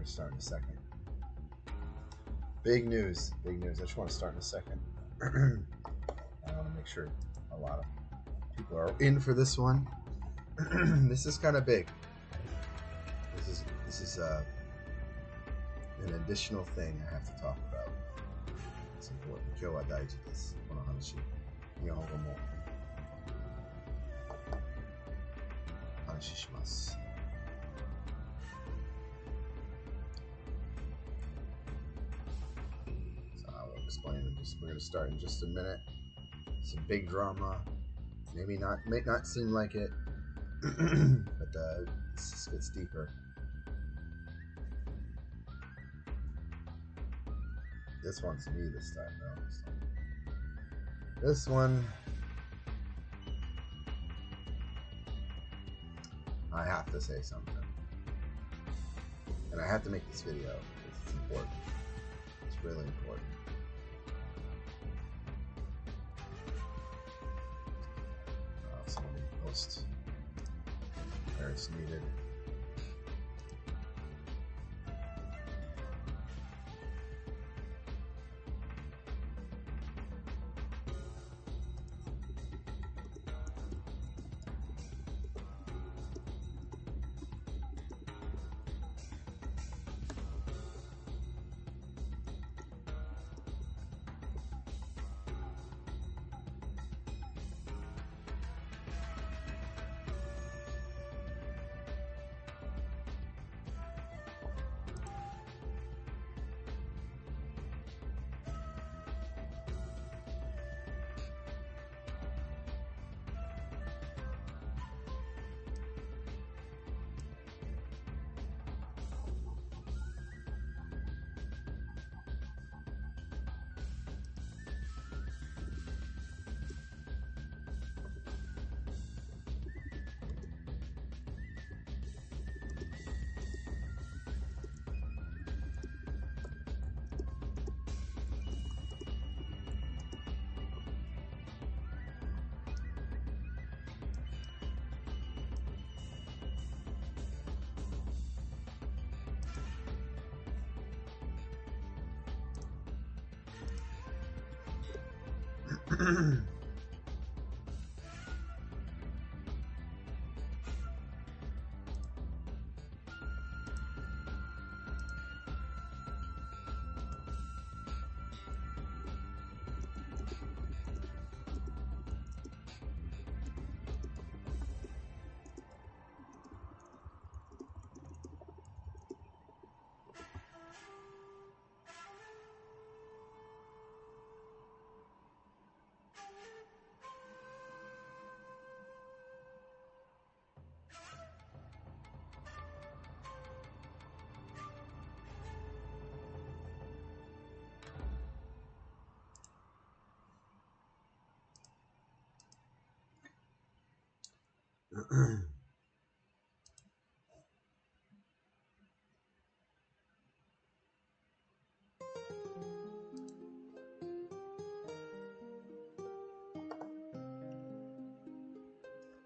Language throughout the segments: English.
going to start in a second. Big news. Big news. I just want to start in a second. I want to make sure a lot of people are in for this one. This is kind of big. This is an additional thing I have to talk about. It's important. 今日は大事です。この話。日本語も話します。I'll explain. We're going to start in just a minute. Some big drama. Maybe not. May not seem like it, but this gets deeper. This one's me this time, though. This one, I have to say something, and I have to make this video. It's important. It's really important. Somebody post where it's needed.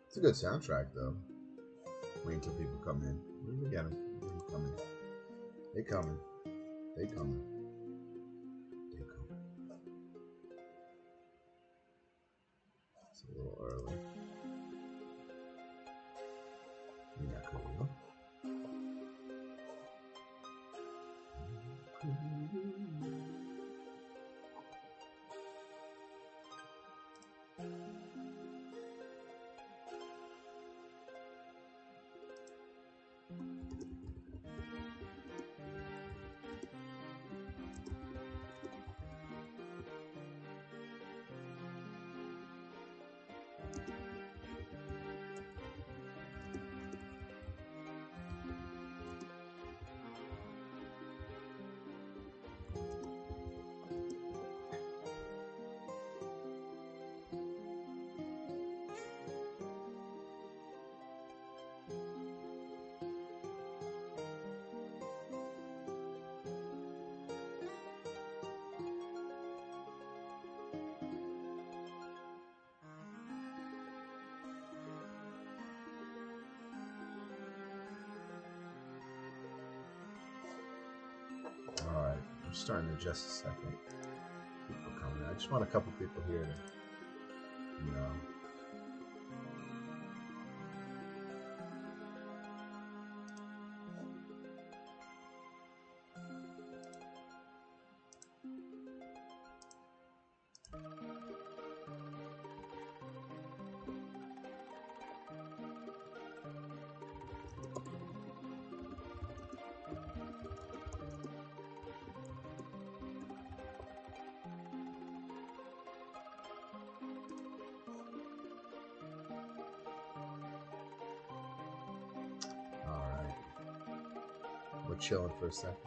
It's a good soundtrack, though. Wait until people come in. We get them. They coming. They coming. They coming. They coming. It's a little early. Alright, I'm starting in just a second. People coming. I just want a couple people here to, you know. Alright. We're chilling for a second.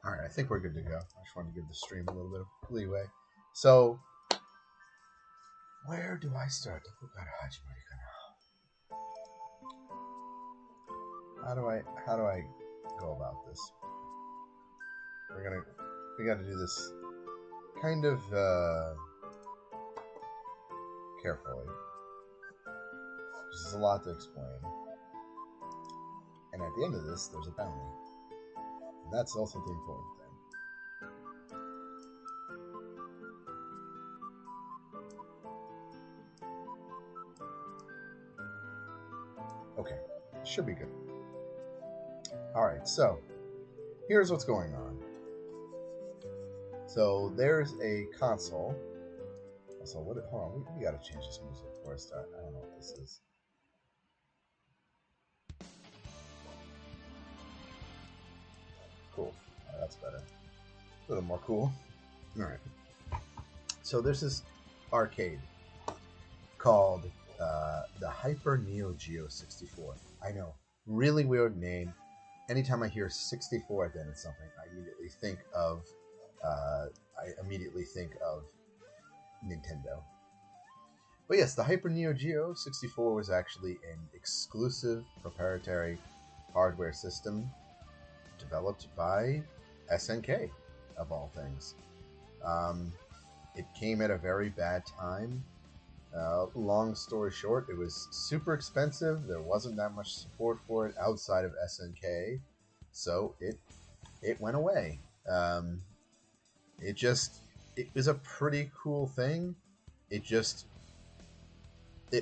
All right, I think we're good to go. I just want to give the stream a little bit of leeway. So, where do I start? How do I go about this? We got to do this kind of carefully. There's a lot to explain. And at the end of this, there's a bounty. And that's also the important thing. Okay, should be good. Alright, so here's what's going on. So there's a console. So hold on, we gotta change this music before I start. I don't know what this is. Cool. That's better. A little more cool. Alright. So there's this arcade called the Hyper Neo Geo 64. I know, really weird name. Anytime I hear 64 at the end of something, I immediately think of Nintendo. But yes, the Hyper Neo Geo 64 was actually an exclusive proprietary hardware system developed by SNK, of all things. It came at a very bad time. Long story short, it was super expensive. There wasn't that much support for it outside of SNK, so it went away. It was a pretty cool thing. It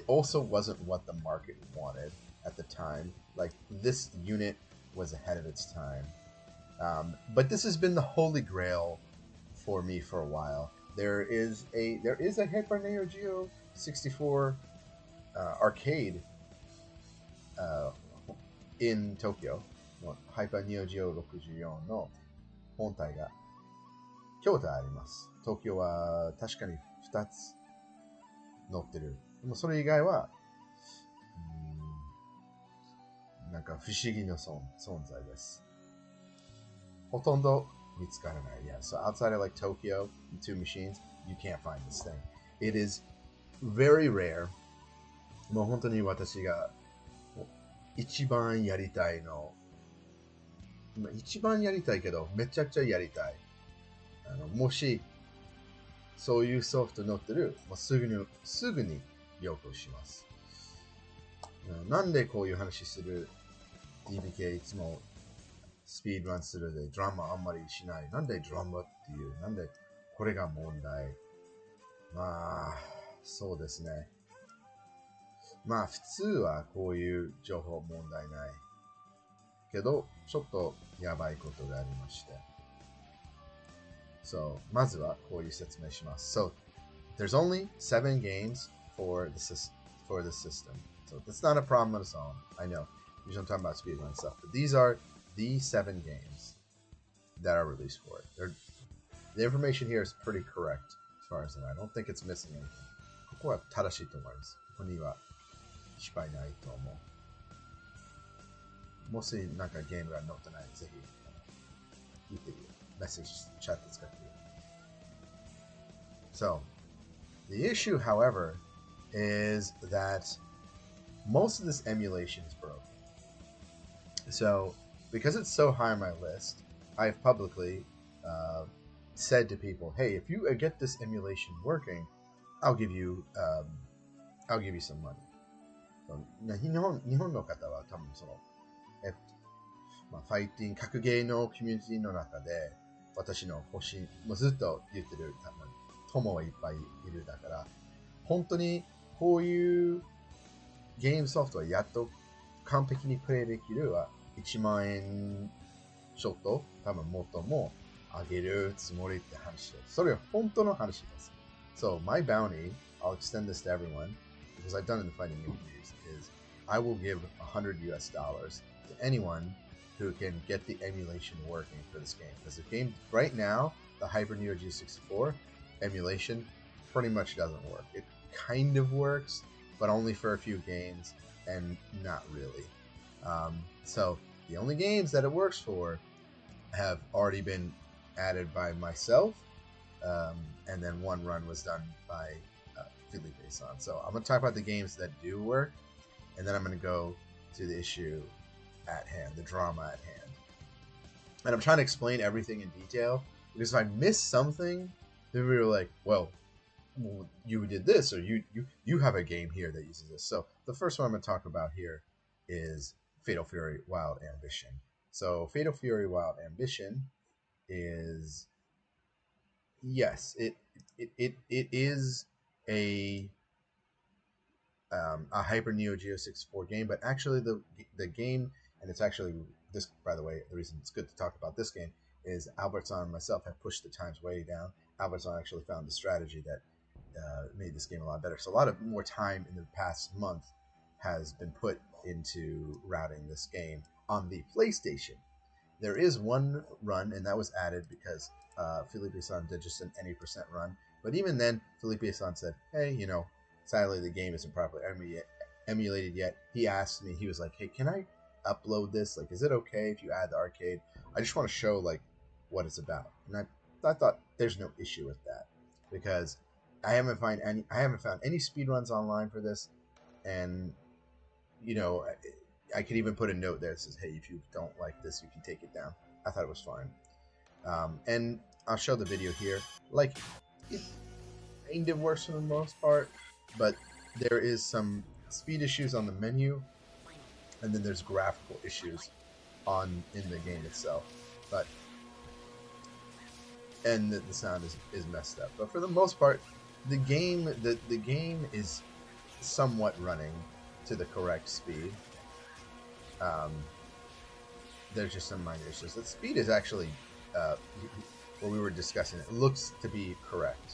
also wasn't what the market wanted at the time. Like, this unit was ahead of its time. But this has been the holy grail for me for a while. There is a Hyper Neo Geo 64 arcade in Tokyo. Hyper Neo Geo 64の本体が京都あります。東京は確かに2つ載ってる。でもそれ以外は、なんか不思議な存在です。ほとんど見つからない。Yeah, so outside of like Tokyo, the two machines, you can't find this thing. It is very rare. もう本当に私が一番やりたいの、一番やりたいけど、めちゃくちゃやりたい。もし、そういうソフト載ってる、すぐに要求します。なんでこういう話する DBK いつもスピードランするでドラマあんまりしない。なんでドラマっていう、なんでこれが問題。まあ、そうですね。まあ、普通はこういう情報問題ない。けど、ちょっとやばいことがありまして。So, まずはこういう説明します。So, there's only 7 games for the system. So, that's not a problem on its own. I know. Usually I'm talking about speedrun stuff. But these are the 7 games that are released for it. The information here is pretty correct as far as I know. I don't think it's missing anything. ここは正しいと思います。ここには失敗ないと思う。もしなんかゲームが載ってない、ぜひ言ってみる。メッセージチャット使ってみる。So, the issue, however, is that most of this emulation is broken. So, because it's so high on my list, I've publicly said to people, "Hey, if you get this emulation working, I'll give you some money." So, 日本の方は多分そのまあ、ファイティング、格ゲーのコミュニティの中で、私のもうずっと言ってる友はいっぱいいるだから、本当にこういうゲームソフトはやっと完璧にプレイできるは1万円ちょっと多分元も上げるつもりって話です。それは本当の話です。So, my bounty, I'll extend this to everyone, because I've done it in the fighting communities, is I will give $100 to anyone who can get the emulation working for this game. Because the game, right now, the Hyper Neo G64 emulation pretty much doesn't work. It kind of works, but only for a few games, and not really. So the only games that it works for have already been added by myself, and then one run was done by Felipe-san. So I'm going to talk about the games that do work, and then I'm going to go to the issue at hand, the drama at hand. And I'm trying to explain everything in detail, because if I miss something, then we were like, well, you did this, or you have a game here that uses this. So the first one I'm going to talk about here is Fatal Fury Wild Ambition. So Fatal Fury Wild Ambition is, yes, it is a Hyper Neo Geo 64 game, but actually the game, and it's actually this, by the way, the reason it's good to talk about this game is Albertson and myself have pushed the times way down. Albertson actually found the strategy that made this game a lot better. So a lot of more time in the past month has been put into routing this game on the PlayStation. There is one run, and that was added because Felipe-san did just an any percent run. But even then, Felipe-san said, hey, sadly the game isn't properly emulated yet. He asked me, he was like, hey, can I upload this? Like, is it okay if you add the arcade? I just want to show, like, what it's about. And I thought there's no issue with that, because I haven't found any speedruns online for this, and I could even put a note there that says, hey, if you don't like this, you can take it down. I thought it was fine. And I'll show the video here. Like, it kind of works for the most part, but there is some speed issues on the menu, and then there's graphical issues in the game itself. And the sound is messed up. But for the most part, the game is somewhat running to the correct speed. There's just some minor issues. The speed is actually what we were discussing. It looks to be correct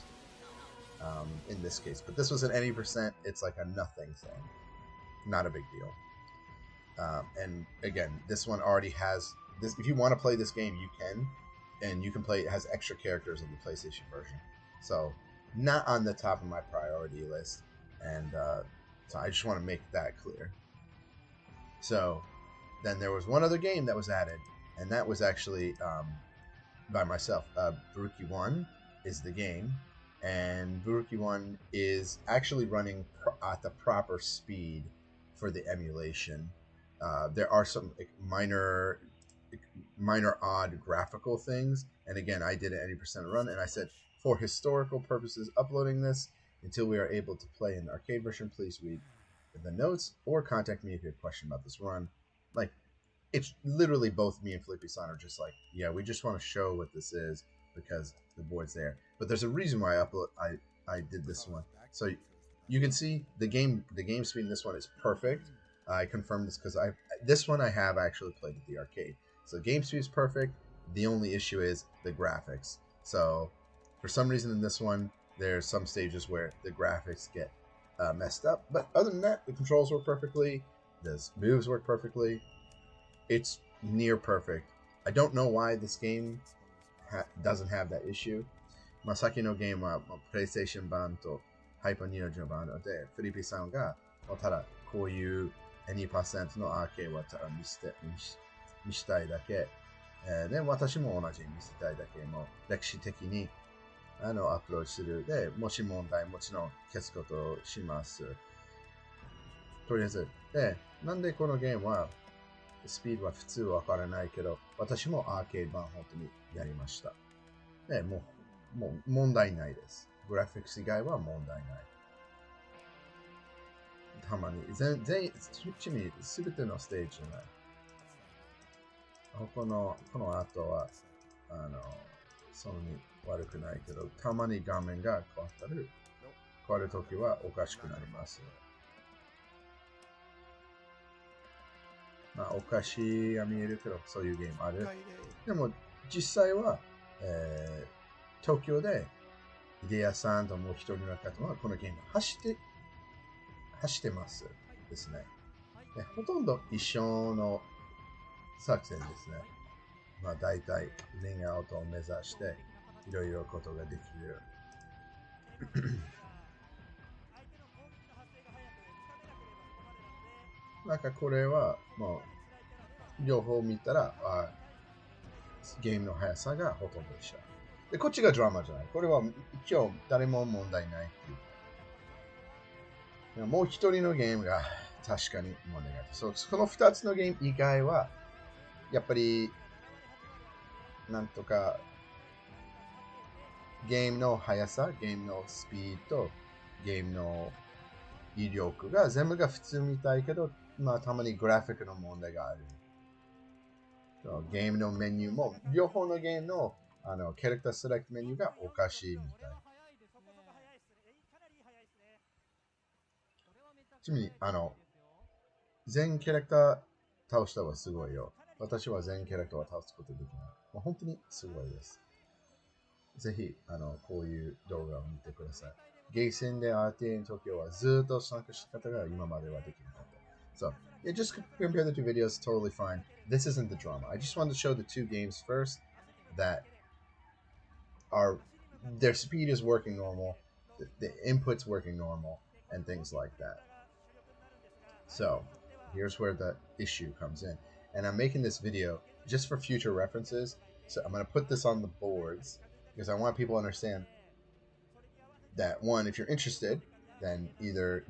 in this case, but this was an any percent. It's like a nothing thing, not a big deal. And again, this one already has this. If you want to play this game, you can, and you can play. It has extra characters in the PlayStation version, so not on the top of my priority list. And so I just want to make that clear. So then there was one other game that was added, and that was actually by myself. Buruki 1 is the game, and Buruki 1 is actually running at the proper speed for the emulation. There are some minor odd graphical things, and again, I did an 80% run, and I said, for historical purposes, uploading this until we are able to play in the arcade version, please read the notes or contact me if you have a question about this run. Like, it's literally both me and Felipe-san are just like, yeah, we just want to show what this is. because the board's there. But there's a reason why I did this one. So you can see the game speed in this one is perfect. I confirmed this because this one I have actually played at the arcade. So the game speed is perfect. The only issue is the graphics. So for some reason in this one, there's some stages where the graphics get messed up. But other than that, the controls work perfectly. The moves work perfectly. It's near perfect. I don't know why this game doesn't have that issue. まあ、先のゲームはプレイステーション版とハイパー2の順番なので、フリッピーさんがただこういう 2% のアーケードは見したいだけ、で、私も同じに見せたいだけも歴史的にアプローチするで、もし問題もちろん消すことをします。とりあえず、で、なんでこのゲームはスピードは普通わからないけど、私もアーケード版本当にやりました。で、もう問題ないです。グラフィックス以外は問題ない。たまに、ちなみに全てのステージじゃない。この後は、そんなに悪くないけど、たまに画面が変わるときはおかしくなります。まあ、おかしいが見えるけど、そういうゲームある。でも、実際は、東京で、イデヤさんともう一人の方は、このゲーム走ってますですね。で、ほとんど一緒の作戦ですね。まあ、大体、リングアウトを目指して、いろいろことができる。なんかこれは、もう、両方見たら、ゲームの速さがほとんど一緒。で、こっちがドラマじゃない。これは今日誰も問題ないっていう。もう一人のゲームが確かに問題があって、この二つのゲーム以外は、やっぱり、なんとか、ゲームの速さ、ゲームのスピード、ゲームの威力が全部が普通みたいけど、まあたまにグラフィックの問題がある。ゲームのメニューも、両方のゲームのキャラクターセレクトメニューがおかしいみたい。ちなみに、全キャラクター倒したはすごいよ。私は全キャラクターは倒すことできない。まあ、本当にすごいです。ぜひ、こういう動画を見てください。ゲーセンで RTA の時はずっと参加した方が今まではできなかった。So, yeah, just compare the two videos, totally fine. This isn't the drama. I just wanted to show the two games first that their speed is working normal, the input's working normal, and things like that. So, here's where the issue comes in. And I'm making this video just for future references. So I'm going to put this on the boards because I want people to understand that, one, if you're interested, then either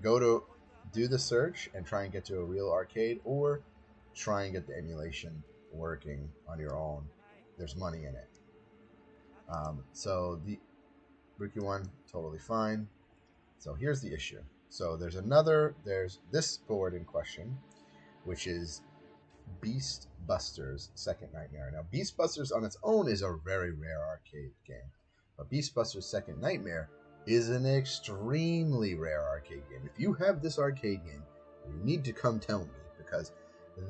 do the search and try and get to a real arcade, or try and get the emulation working on your own. There's money in it. So the Rookie one, totally fine. So here's the issue. So there's this board in question, which is Beast Busters Second Nightmare. Now, Beast Busters on its own is a very rare arcade game, but Beast Busters Second Nightmare is an extremely rare arcade game. If you have this arcade game, you need to come tell me, because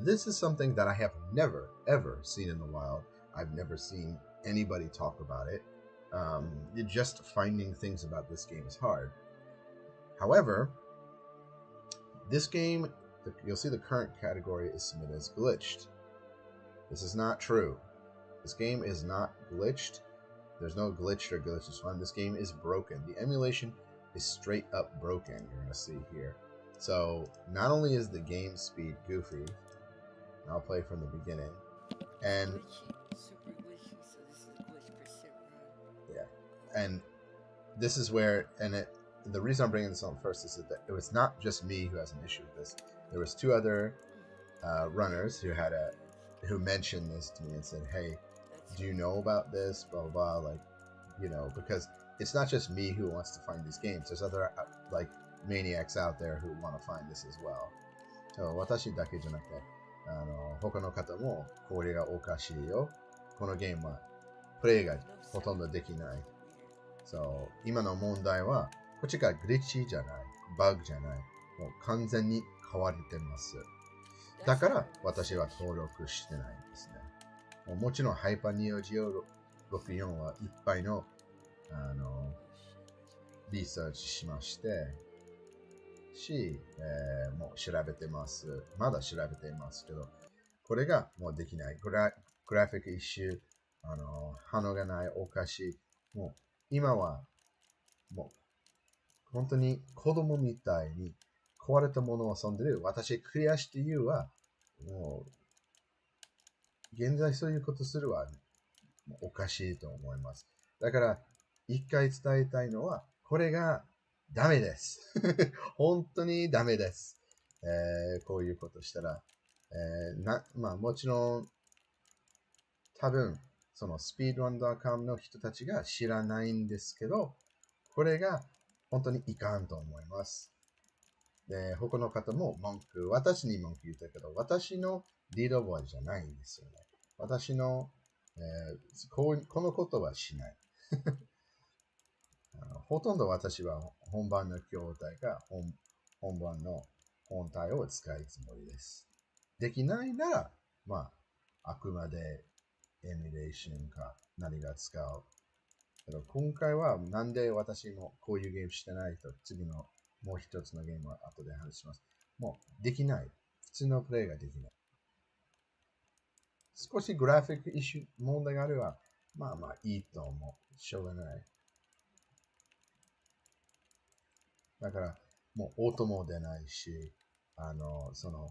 this is something that I have never, ever seen in the wild. I've never seen anybody talk about it. Just finding things about this game is hard. However, this game, you'll see the current category is submitted as glitched. This is not true. This game is not glitched. There's no glitched or glitchless one. This game is broken. The emulation is straight up broken, you're going to see here. So, not only is the game speed goofy, and I'll play from the beginning, and yeah, and this is where, the reason I'm bringing this on first is that it was not just me who has an issue with this. There was two other runners who mentioned this to me and said, "Hey, do you know about this?" Blah blah blah. Like, because it's not just me who wants to find these games. There's other like maniacs out there who want to find this as well. So 私だけじゃなくて、他の方もこれがおかしいよ。このゲームはプレイがほとんどできない。そう、今の問題は、こっちがグリッチじゃない、バグじゃない、もう完全に変われてます。だから私は登録してないんですね。もちろんハイパーニオジオ64はいっぱいの、リサーチしまして、もう調べてます。まだ調べていますけど、これがもうできない。グラフィック一周、反応がない、おかしい。もう今はもう本当に子供みたいに壊れたものを遊んでる。私、クリアして言うは、もう現在そういうことするはおかしいと思います。だから、一回伝えたいのは、これがダメです。本当にダメです。こういうことしたら。まあもちろん、多分、その speedrun.com の人たちが知らないんですけど、これが本当にいかんと思います。で、他の方も私に文句言ったけど、私のリードボードじゃないんですよね。私の、このことはしない。ほとんど私は本番の筐体か本番の本体を使うつもりです。できないなら、まあ、あくまでエミュレーションか何が使う。けど今回はなんで私もこういうゲームしてないと次のもう一つのゲームは後で話します。もうできない。普通のプレイができない。少しグラフィックイシュー問題があれば、まあまあいいと思う。しょうがない。だから、もう音も出ないし、その、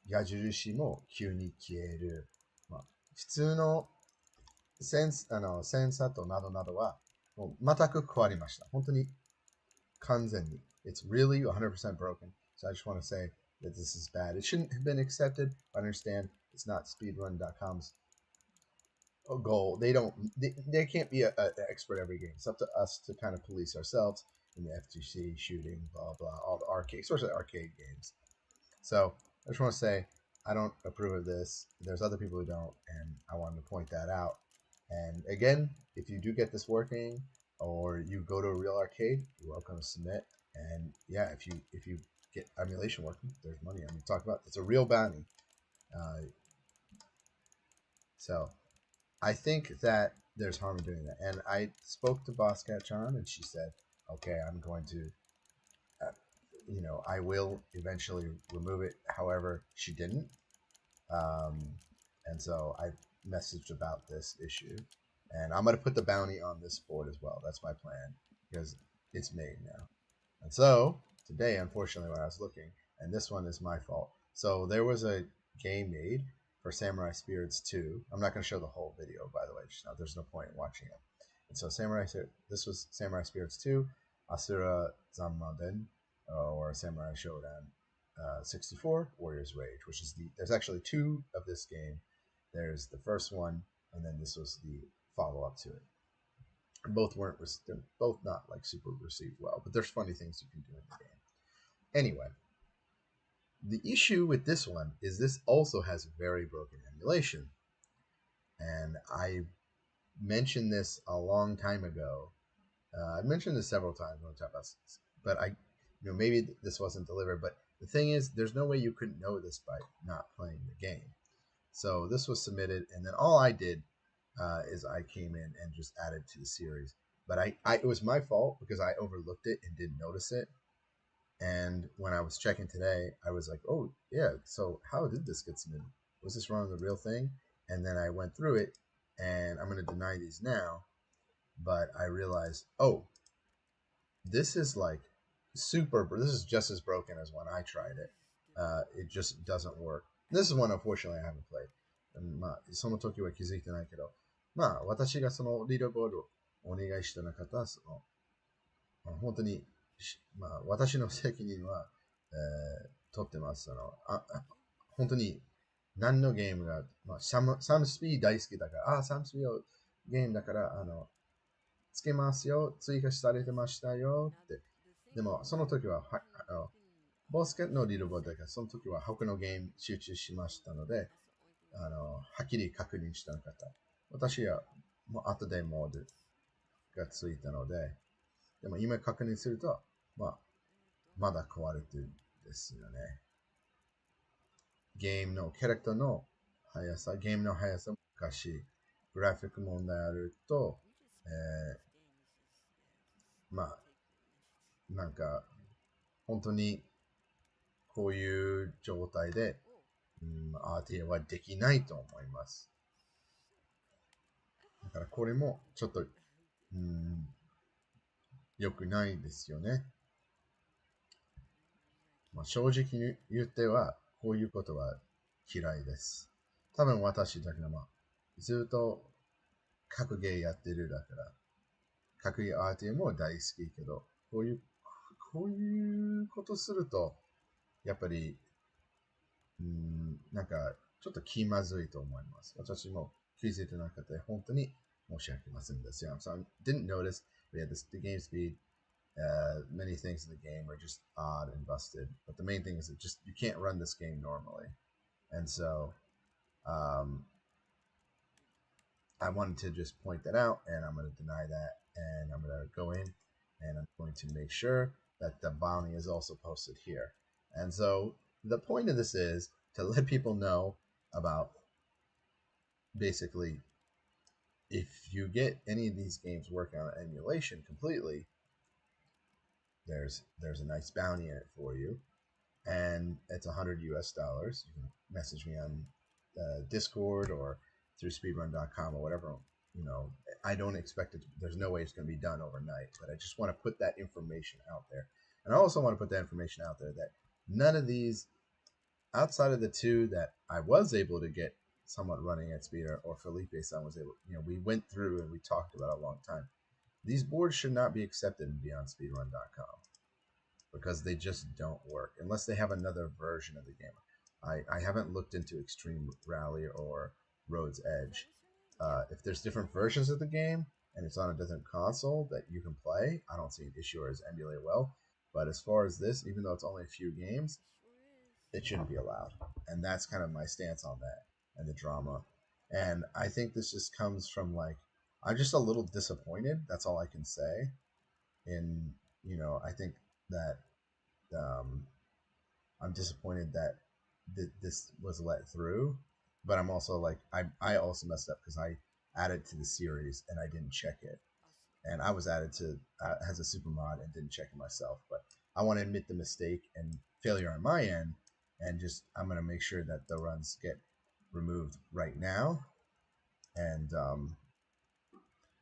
矢印も急に消える。まあ、普通のセンサーとなどなどは、もう全く変わりました。本当に完全に。It's really 100% broken. So I just want to say that this is bad. It shouldn't have been accepted. I understand it's not speedrun.com's goal. They can't be an expert every game. It's up to us to kind of police ourselves in the FTC shooting, blah blah, all the arcade, especially arcade games. So I just want to say I don't approve of this. There's other people who don't, and I wanted to point that out. And again, if you do get this working, or you go to a real arcade, you're welcome to submit. And yeah, if you get emulation working, there's money. I mean, talk about it's a real bounty. So I think that there's harm in doing that. And I spoke to Boss Chan, and she said, "Okay, I'm going to, I will eventually remove it." However, she didn't, and so I messaged about this issue, and I'm going to put the bounty on this board as well. That's my plan because it's made now. And so today, unfortunately, when I was looking, and this one is my fault. So there was a game made for Samurai Spirits 2. I'm not going to show the whole video, by the way. Just now, there's no point in watching it. And so this was Samurai Spirits 2, Asura Zanmaden, or Samurai Shodown 64, Warrior's Rage, which is there's actually two of this game. There's the first one, and then this was the follow-up to it. Both they're both not like super received well, but there's funny things you can do in the game. Anyway, the issue with this one is this also has very broken emulation. And I mentioned this a long time ago. I mentioned this several times on top of this, but maybe this wasn't delivered. But the thing is, there's no way you couldn't know this by not playing the game. So this was submitted, and then all I did is I came in and just added to the series. But it was my fault because I overlooked it and didn't notice it. And when I was checking today, I was like, oh, yeah, so how did this get submitted? Was this running the real thing? And then I went through it, and I'm going to deny these now. But I realized, oh, this is like this is just as broken as when I tried it. It just doesn't work. This is one, unfortunately, I haven't played. まあ、その時は気づいてないけど、まあ、私がそのリードボードをお願いした方は、本当に、まあ、私の責任は、取ってます。本当に、何のゲームが、まあ、サムスピー大好きだから、サムスピーのゲームだから、つけますよ、追加されてましたよって。でも、その時は、ボスケットのリードボードだから、その時は他のゲーム集中しましたので、はっきり確認したかった。私はもう後でモードがついたので、でも今確認すると、まだ壊れてるんですよね。ゲームのキャラクターのゲームの速さも昔、グラフィック問題あると、まあ、なんか、本当にこういう状態で、RTA はできないと思います。だからこれもちょっと、良くないですよね。正直に言っては、こういうことは嫌いです。多分私だけど、ずっと格ゲーやってるだから、格ゲー RTA も大好きけど、こういうことすると、やっぱり、なんか、ちょっと気まずいと思います。私も気づいてなくて、本当に申し訳ませんですよ。So I didn't notice we had the game speed. Many things in the game are just odd and busted. But the main thing is that just you can't run this game normally. And so um, I wanted to just point that out, and I'm going to deny that, and I'm going to go in, and I'm going to make sure that the bounty is also posted here. And so the point of this is to let people know about basically if you get any of these games working on emulation completely, there's a nice bounty in it for you, and it's $100 US. You can message me on Discord or through speedrun.com or whatever. You know, I don't expect it. There's no way it's going to be done overnight, but I just want to put that information out there. And I also want to put that information out there that none of these, outside of the two that I was able to get somewhat running at speed, or Felipe-san was able, we went through and we talked about a long time. These boards should not be accepted beyond speedrun.com because they just don't work unless they have another version of the game. I haven't looked into Extreme Rally or Road's Edge. If there's different versions of the game and it's on a different console that you can play, I don't see an issue or it's emulate well. But as far as this, even though it's only a few games, it shouldn't be allowed. And that's kind of my stance on that and the drama. And I think this just comes from I'm just a little disappointed. That's all I can say. And, I think that um, I'm disappointed that this was let through, but I'm also I also messed up because I added to the series and I didn't check it, and I was added to as a super mod and didn't check it myself. But I want to admit the mistake and failure on my end, and just I'm gonna make sure that the runs get removed right now, and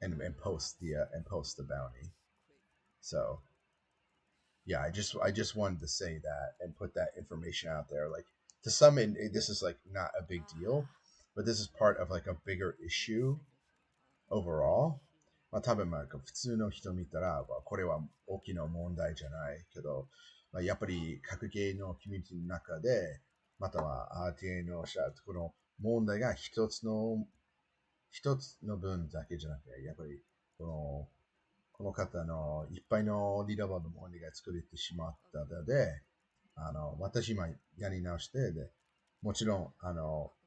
and post the bounty. So yeah, I just wanted to say that and put that information out there. To some, this is not a big deal, but this is part of a bigger issue overall. 多分普通の人見たら、これは大きな問題じゃないけど、やっぱり格ゲーのコミュニティの中で、または RTA のこの問題が一つの分だけじゃなくて、やっぱりこの方のいっぱいのリーダーボードの問題が作れてしまったので、私今やり直して、で、もちろん、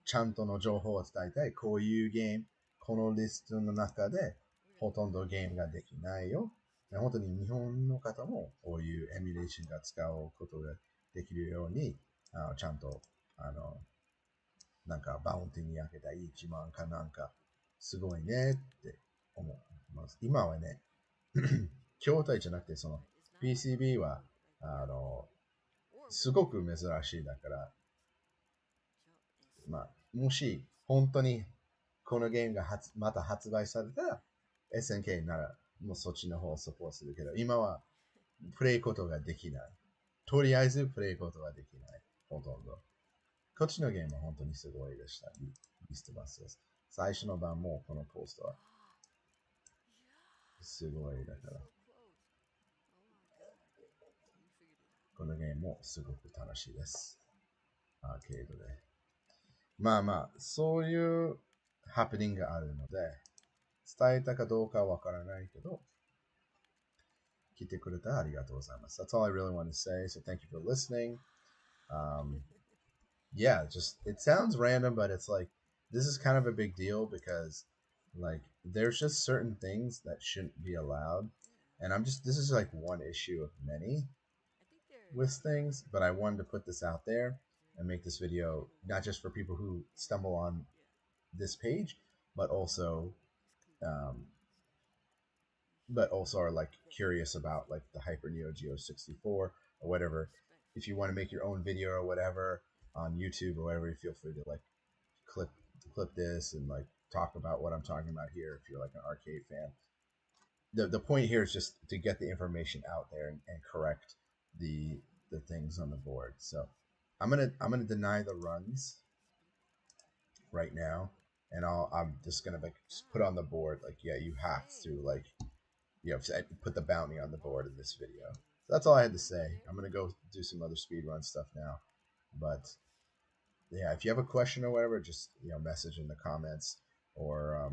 ちゃんとの情報を伝えたい。こういうゲーム、このリストの中で、ほとんどゲームができないよ。本当に日本の方も、こういうエミュレーションが使うことができるように、ちゃんと、なんか、バウンティーに開けた1万かなんか、すごいねって思います。今はね、筐体じゃなくて、PCB は、すごく珍しいだから、もし、本当に、このゲームがまた発売されたら、SNK なら、もうそっちの方をサポートするけど、今は、プレイことができない。とりあえず、プレイことができない。ほとんど。こっちのゲームは本当にすごいでした。リストバスです。最初の版も、このポストは、すごいだから。このゲームもすごく楽しいです。アーケードで。そういうハプニングがあるので、伝えたかどうかはわからないけど、来てくれたありがとうございます。That's all I really want to say, so thank you for listening. Yeah, just, it sounds random, but it's this is kind of a big deal because Like, there's just certain things that shouldn't be allowed. And this is like one issue of many with things, but I wanted to put this out there and make this video not just for people who stumble on this page, but also um, are like curious about like the Hyper Neo Geo 64 or whatever. If you want to make your own video or whatever on YouTube or whatever, you feel free to like clip this and like talk about what I'm talking about here if you're like an arcade fan. The point here is just to get the information out there and correct the things on the board. So I'm gonna deny the runs right now, and I'm just gonna like just put on the board like, yeah, you have to like, you know, put the bounty on the board in this video. So that's all I had to say. I'm gonna go do some other speedrun stuff now, but yeah, if you have a question or whatever, just, you know, message in the comments or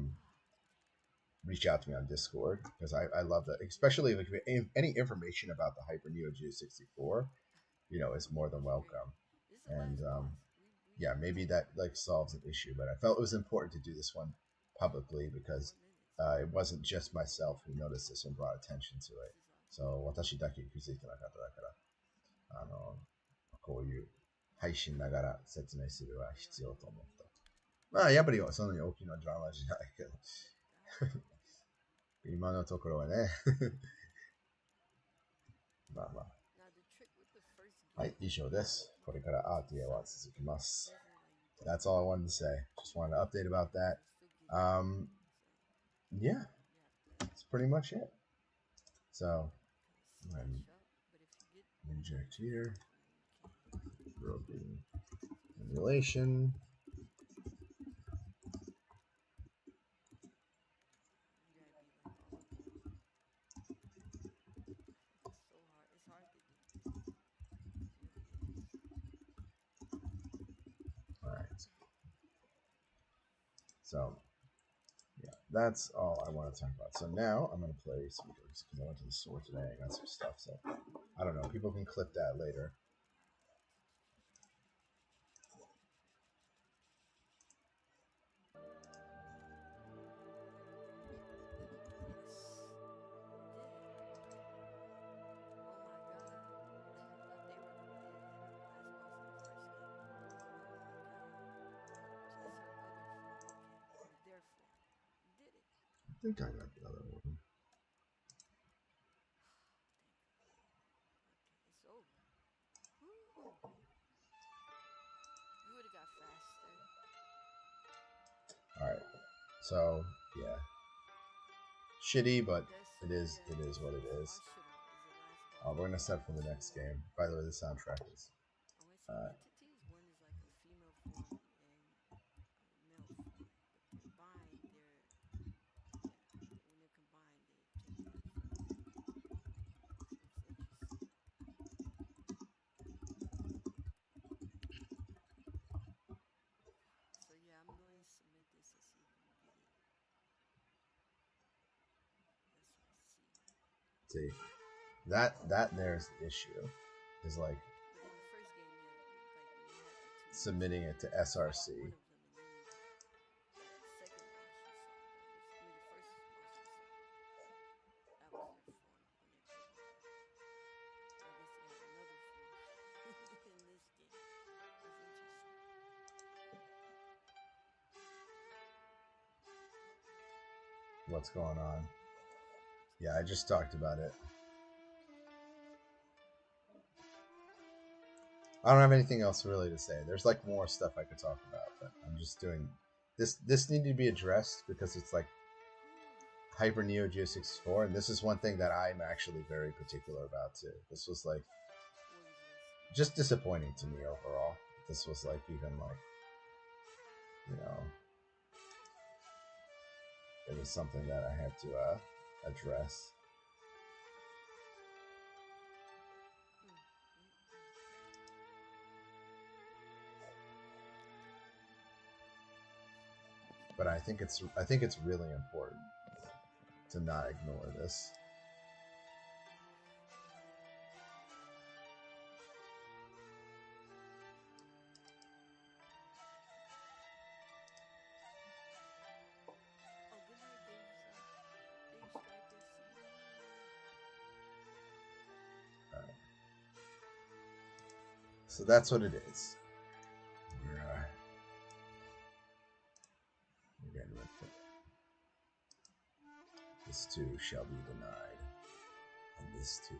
reach out to me on Discord, because I love that, especially if any information about the Hyper Neo Geo 64, you know, is more than welcome. And yeah, maybe that like solves an issue, but I felt it was important to do this one publicly because it wasn't just myself who noticed this and brought attention to it. So 私だけ気づいてなかっただから、こういう配信ながら説明するは必要と思った。まあ、やっぱりそんなに大きなドラマじゃないけど。今のところはね。まあまあ。はい、以上です。これから RTA は続きます。That's all I wanted to say. Just wanted to update about that. Yeah, that's pretty much it. So, inject here. Broken emulation. Alright. So, yeah, that's all I want to talk about. So now I'm going to play Speedrun because I went to the store today and got some stuff. So, I don't know. People can clip that later. I think I got the other one. Alright. So, yeah. Shitty, but it is what it is. We're going to set for the next game. By the way, the soundtrack is... See, that there's the issue, is like submitting it to SRC. What's going on? Yeah, I just talked about it. I don't have anything else really to say. There's like more stuff I could talk about, but I'm just doing this. This needed to be addressed because it's like Hyper Neo Geo 64, and this is one thing that I'm actually very particular about too. This was like just disappointing to me overall. This was like even like, you know, it was something that I had to address. But I think it's really important to not ignore this. So that's what it is. We're getting rid of it. This too shall be denied. And this too.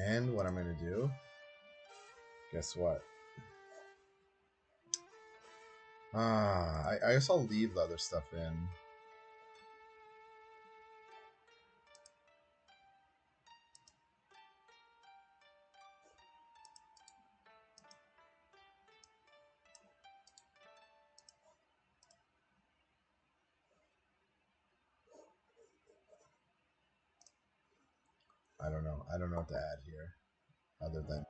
And what I'm going to do, guess what? I guess I'll leave the other stuff in. I don't know. I don't know what to add here other than...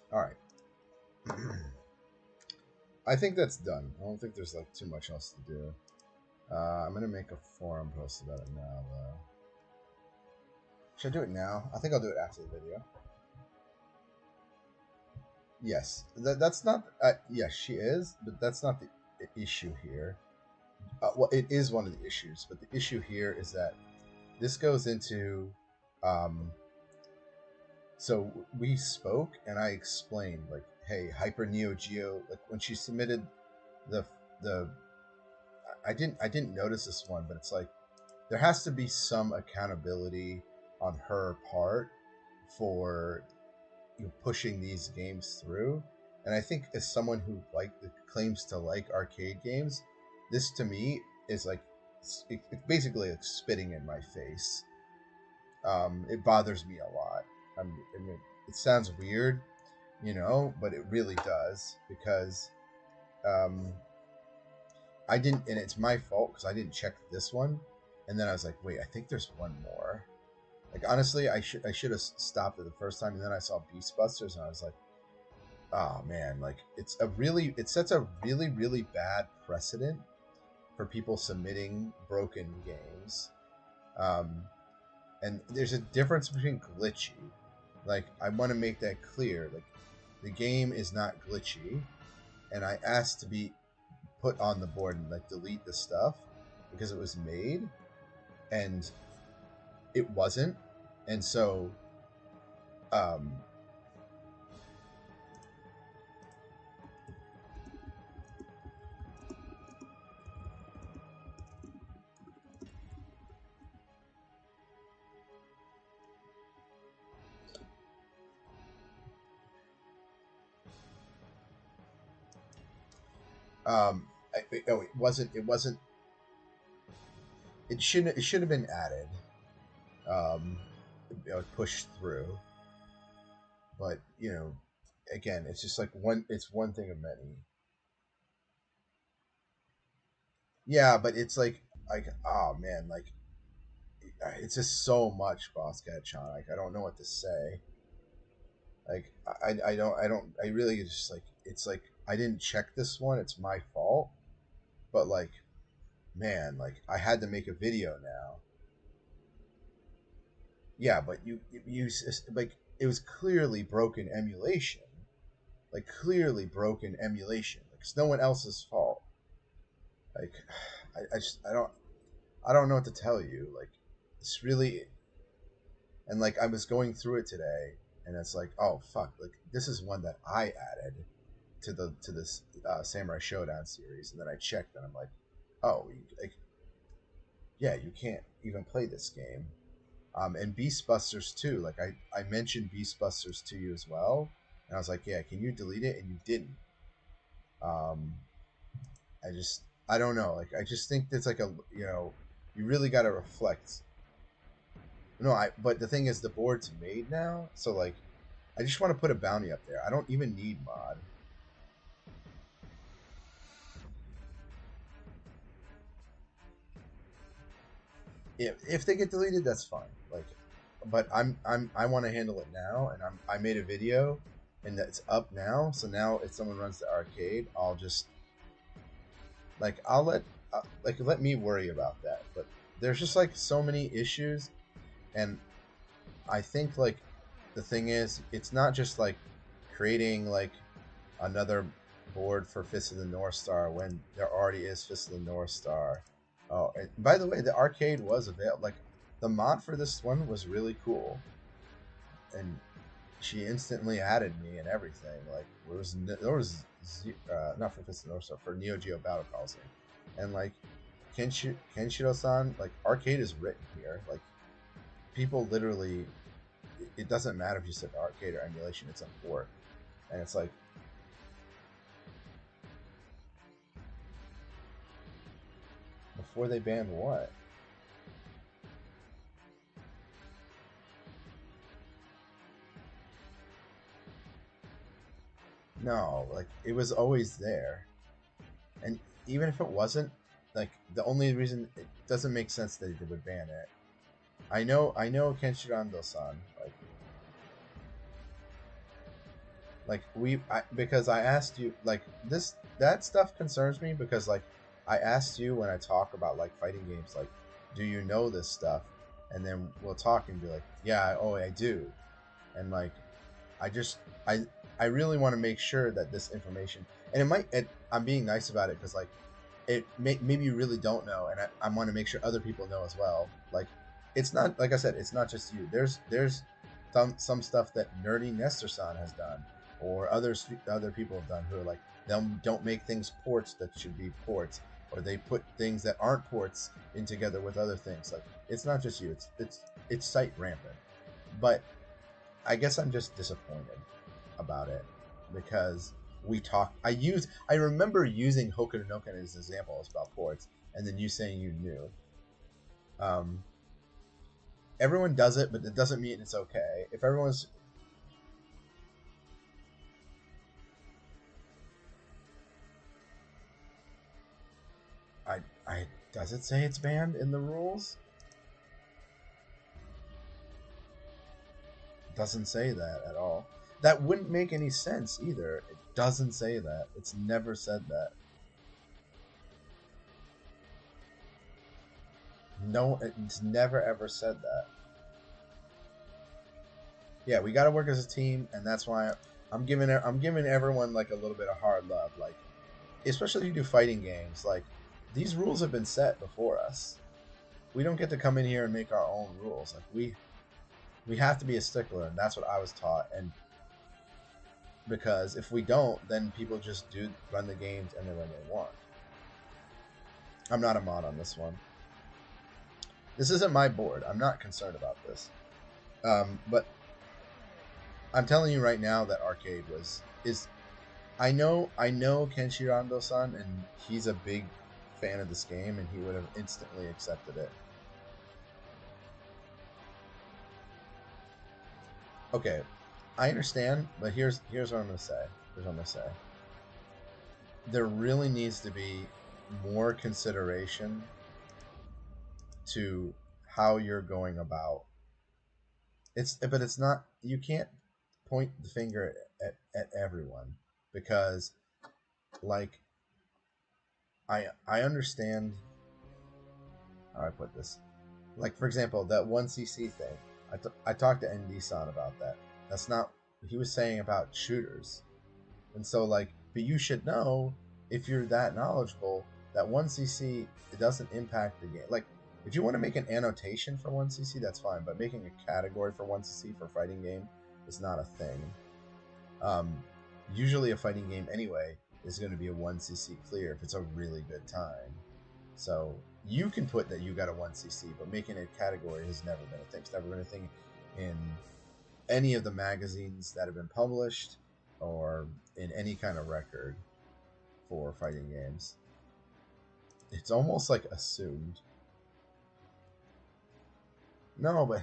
All right. I think that's done. I don't think there's like too much else to do. I'm gonna make a forum post about it now, though. Should I do it now? I think I'll do it after the video. Yes, that's not. Yes, she is, but that's not the issue here. Well, it is one of the issues, but the issue here is that this goes into. So we spoke, and I explained like, hey, Hyper Neo Geo. Like when she submitted the. I didn't notice this one, but it's like there has to be some accountability on her part for pushing these games through. And I think as someone who claims to like arcade games, this to me is like it's basically like spitting in my face. It bothers me a lot. I mean, it sounds weird, but it really does because I didn't, and it's my fault because I didn't check this one, and then I was like, wait, I think there's one more. Like honestly, I should have stopped it the first time, and then I saw Beastbusters, and I was like, oh man, like it sets a really really bad precedent for people submitting broken games. And there's a difference between glitchy. Like I want to make that clear. Like the game is not glitchy, and I asked to be put on the board and like delete the stuff because it was made, and it wasn't, and so um it wasn't it should have been added, pushed through, but again, it's just like one. It's one thing of many. Yeah, but it's like oh man, like it's just so much Boss Cat Chan. Like I don't know what to say. Like I really just like it's like I didn't check this one. It's my fault. But like man, like I had to make a video now. Yeah, but you like it was clearly broken emulation. Like clearly broken emulation. Like it's no one else's fault. Like I don't know what to tell you. Like it's really and like I was going through it today and it's like oh fuck like this is one that I added to this Samurai Showdown series and then I checked and I'm like oh like yeah you can't even play this game. And Beast Busters too. Like I mentioned Beast Busters to you as well, and I was like, yeah, can you delete it? And you didn't. Um, I don't know. Like I just think that's like a you really got to reflect. No, but the thing is the board's made now, so like I just want to put a bounty up there. I don't even need mod. If they get deleted, that's fine. Like, but I want to handle it now, and I made a video, and that's up now. So now if someone runs the arcade, I'll just like I'll let me worry about that. But there's just like so many issues, and I think like the thing is, it's not just like creating like another board for Fist of the North Star when there already is Fist of the North Star. Oh, and by the way, the arcade was available. Like the mod for this one was really cool, and she instantly added me and everything. Like not for Fist of the North Star for Neo Geo Battle Coliseum, and like Kenshiro-san, like arcade is written here. Like people literally, it doesn't matter if you said arcade or emulation; it's a port, and it's like before they banned what? No, like it was always there, and even if it wasn't, like the only reason it doesn't make sense that they would ban it. I know Kenshirando-san, because I asked you like this that stuff concerns me because like I asked you when I talk about like fighting games like do you know this stuff and then we'll talk and be like yeah oh I do and like I just I really want to make sure that this information and I'm being nice about it because like maybe you really don't know and I want to make sure other people know as well like it's not like I said it's not just you there's some stuff that nerdy Nestor-san has done or other people have done who are like they don't make things ports that should be ports or they put things that aren't ports in together with other things like it's not just you it's site rampant but I guess I'm just disappointed about it because I remember using Hokuto no Ken as an example about ports and then you saying you knew. Um, everyone does it, but it doesn't mean it's okay. If everyone's I does it say it's banned in the rules? It doesn't say that at all. That wouldn't make any sense either. It doesn't say that. It's never said that. No, it's never ever said that. Yeah, we got to work as a team, and that's why I'm giving everyone like a little bit of hard love, like especially if you do fighting games. Like these rules have been set before us. We don't get to come in here and make our own rules. Like we have to be a stickler, and that's what I was taught. And because if we don't, then people just do run the games and they when they want. I'm not a mod on this one. This isn't my board. I'm not concerned about this. But I'm telling you right now that arcade is I know Kenshirando-san, and he's a big fan of this game, and he would have instantly accepted it. Okay, I understand, but here's what I'm gonna say. Here's what I'm gonna say. There really needs to be more consideration to how you're going about. But it's not. You can't point the finger at everyone because, like, I understand how I put this. Like, for example, that 1cc thing. I talked to ND-san about that. That's not. He was saying about shooters. And so, like, but you should know, if you're that knowledgeable, that 1cc, it doesn't impact the game. Like, if you want to make an annotation for 1cc, that's fine. But making a category for 1cc for a fighting game is not a thing. Usually a fighting game anyway is going to be a 1cc clear if it's a really good time. So you can put that you got a 1cc, but making a category has never been a thing. It's never been a thing in any of the magazines that have been published or in any kind of record for fighting games. It's almost like assumed. No, but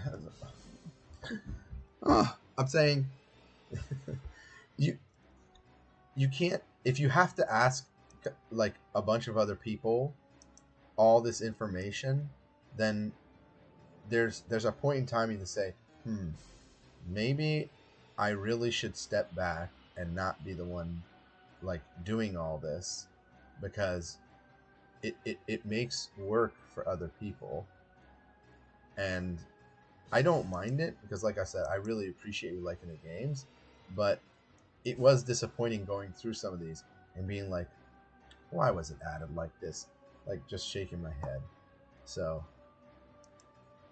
I'm saying you can't, if you have to ask like a bunch of other people all this information, then there's a point in time you can say, maybe I really should step back and not be the one like doing all this, because it makes work for other people. And I don't mind it because, like I said, I really appreciate you liking the games, but it was disappointing going through some of these and being like, why was it added like this? Like, just shaking my head. So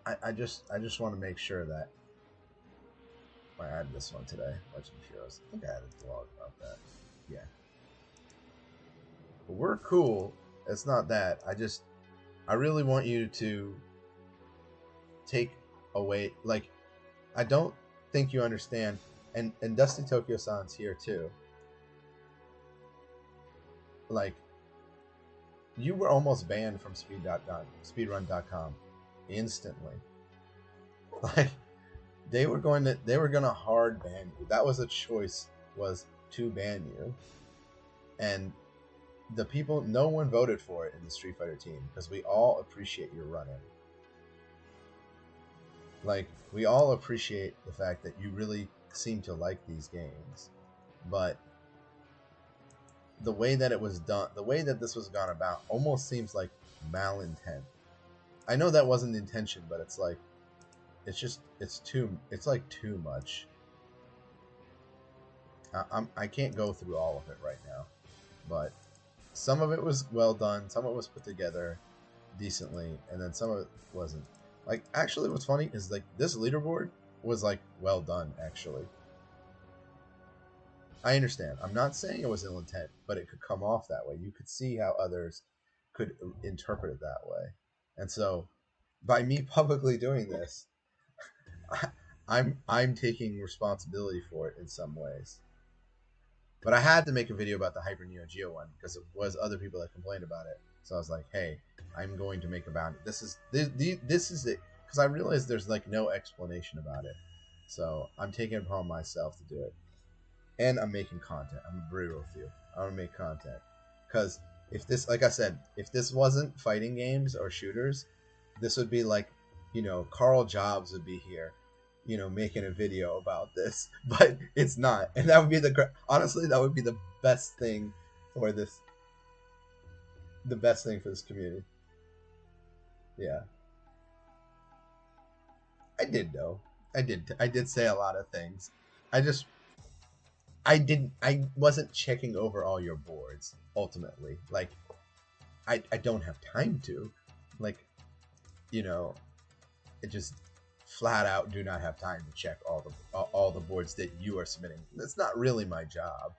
I just want to make sure that I added this one today. Legend of Heroes. I think I added a blog about that. Yeah. But we're cool. It's not that. I really want you to take away, like, I don't think you understand, and Dusty Tokyo-san's here too. Like, you were almost banned from speedrun.com instantly. Like, they were gonna hard ban you. That was a choice, was to ban you. And the people, no one voted for it in the Street Fighter team because we all appreciate your running. Like, we all appreciate the fact that you really seem to like these games, but the way that it was done, the way that this was gone about, almost seems like malintent. I know that wasn't the intention, but it's like, it's like too much. I can't go through all of it right now, but some of it was well done, some of it was put together decently, and then some of it wasn't. Like, actually, what's funny is, like, this leaderboard was, like, well done, actually. I understand. I'm not saying it was ill intent, but it could come off that way. You could see how others could interpret it that way. And so, by me publicly doing this, I'm taking responsibility for it in some ways. But I had to make a video about the Hyper Neo Geo one because it was other people that complained about it. So I was like, hey, I'm going to make about it. This is it, because I realized there's like no explanation about it. So I'm taking it upon myself to do it, and I'm making content. I'm brutal with you. I'm gonna make content because if this, like I said, if this wasn't fighting games or shooters, this would be like, Carl Jobs would be here, making a video about this, but it's not, and that would be honestly, that would be the best thing for this, community. Yeah, I did though. I did say a lot of things. I wasn't checking over all your boards ultimately. Like, I don't have time to, like, it just flat out do not have time to check all the boards that you are submitting. That's not really my job.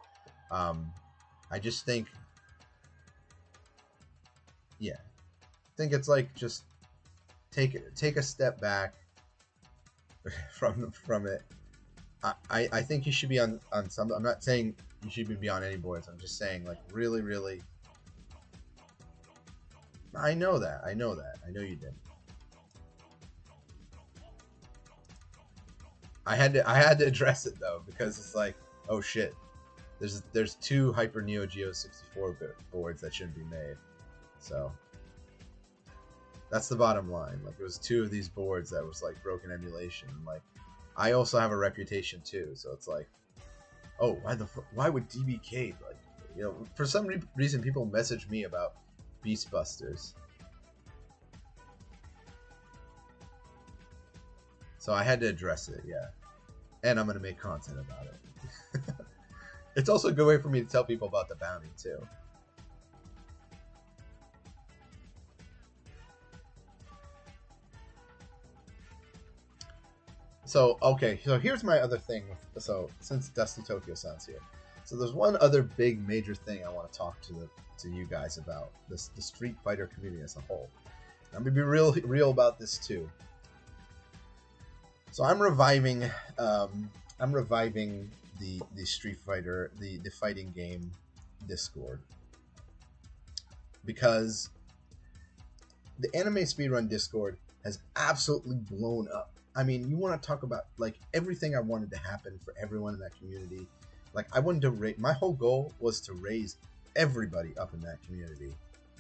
I just think, yeah, I think it's like, just take a step back from it. I think you should be on some. I'm not saying you should be on any boards. I'm just saying, like, really, really. I know that. I know you did. I had to address it though, because it's like, oh shit, there's two Hyper Neo Geo 64 boards that shouldn't be made. So that's the bottom line. Like, it was two of these boards that was like broken emulation. Like, I also have a reputation too, so it's like, oh, why would DBK, like, for some reason people message me about Beast Busters. So I had to address it, yeah. And I'm gonna make content about it. It's also a good way for me to tell people about the bounty too. So, okay, so here's my other thing. So, since Dusty Tokyo Sound's here, so there's one other big major thing I want to talk to you guys about, the Street Fighter community as a whole. I'm gonna be real about this too. So I'm reviving the Street Fighter, the fighting game Discord, because the Anime Speedrun Discord has absolutely blown up. I mean, you want to talk about like everything I wanted to happen for everyone in that community. Like, I wanted to my whole goal was to raise everybody up in that community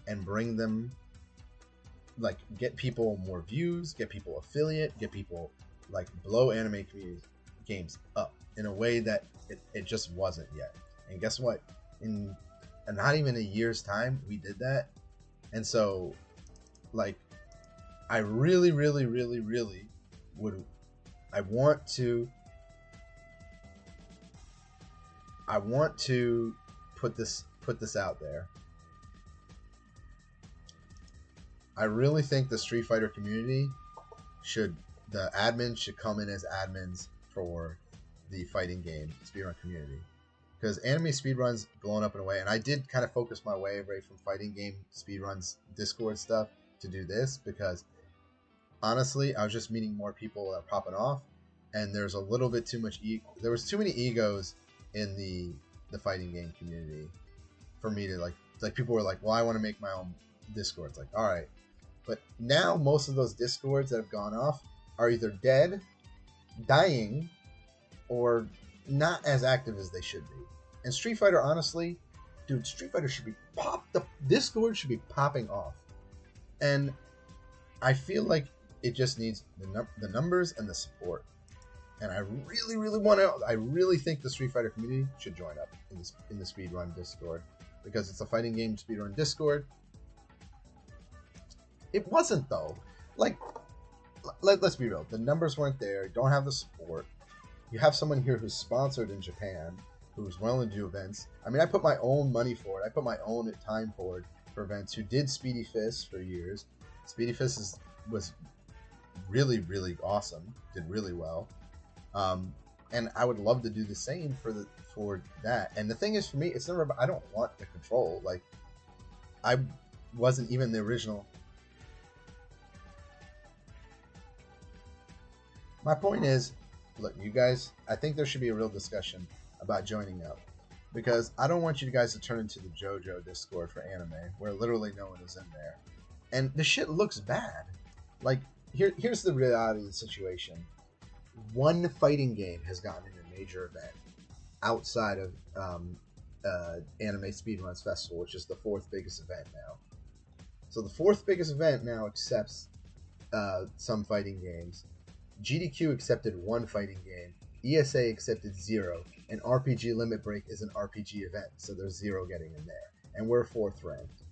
and bring them, like, get people more views, get people affiliate, get people, like, blow anime community games up in a way that it just wasn't yet. And guess what? In not even a year's time, we did that. And so, like, I really would, I want to put this out there. I really think the Street Fighter community the admins should come in as admins for the fighting game speedrun community, because anime speedruns blown up in a way, and I did kind of focus my way away from fighting game speedruns Discord stuff to do this, because honestly I was just meeting more people that are popping off, and there's a little bit too much there was too many egos in the fighting game community for me to like people were like, well, I want to make my own Discord. It's like, all right, but now most of those Discords that have gone off are either dead, dying, or not as active as they should be. And Street Fighter, honestly, dude, Street Fighter should be the Discord should be popping off. And I feel like it just needs the numbers and the support. And I really think the Street Fighter community should join up in the speedrun Discord, because it's a fighting game speedrun Discord. It wasn't though. Like, let's be real. The numbers weren't there. You don't have the support. You have someone here who's sponsored in Japan, who's willing to do events. I mean, I put my own money for it. I put my own time forward for events. Who did Speedy Fist for years. Speedy Fist was really awesome. Did really well. And I would love to do the same for that. And the thing is, for me, it's never about, I don't want the control. Like, I wasn't even the original. My point is, look, you guys, I think there should be a real discussion about joining up, because I don't want you guys to turn into the JoJo Discord for anime, where literally no one is in there. And the shit looks bad. Like, here's the reality of the situation. One fighting game has gotten in a major event outside of Anime Speedruns Festival, which is the fourth biggest event now. So the fourth biggest event now accepts some fighting games. GDQ accepted one fighting game, ESA accepted 0, and RPG Limit Break is an RPG event, so there's 0 getting in there. And we're 4th ranked.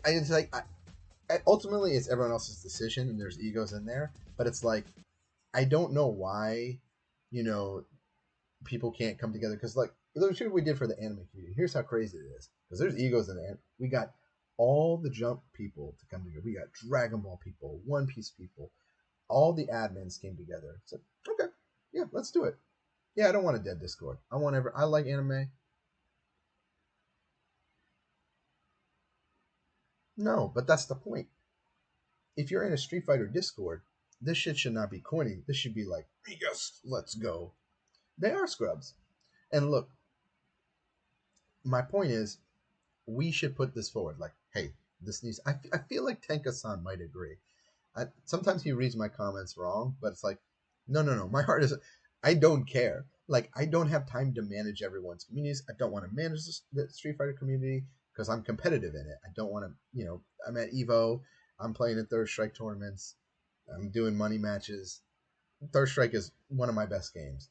It's like, ultimately it's everyone else's decision, and there's egos in there, but it's like, I don't know why, people can't come together, because like, look what we did for the anime community. Here's how crazy it is, because there's egos in the we got all the Jump people to come together. We got Dragon Ball people, One Piece people, all the admins came together. So, okay, yeah, let's do it. Yeah, I don't want a dead Discord. I like anime. No, but that's the point. If you're in a Street Fighter Discord, this shit should not be corny. This should be like, yes, let's go. They are scrubs. And look, my point is, we should put this forward. Like, hey, this needs. I feel like Tenka-san might agree. Sometimes he reads my comments wrong, but it's like, no. My heart is, I don't care. Like, I don't have time to manage everyone's communities. I don't want to manage the Street Fighter community because I'm competitive in it. I don't want to, I'm at Evo. I'm playing in Third Strike tournaments. I'm doing money matches. Third Strike is one of my best games.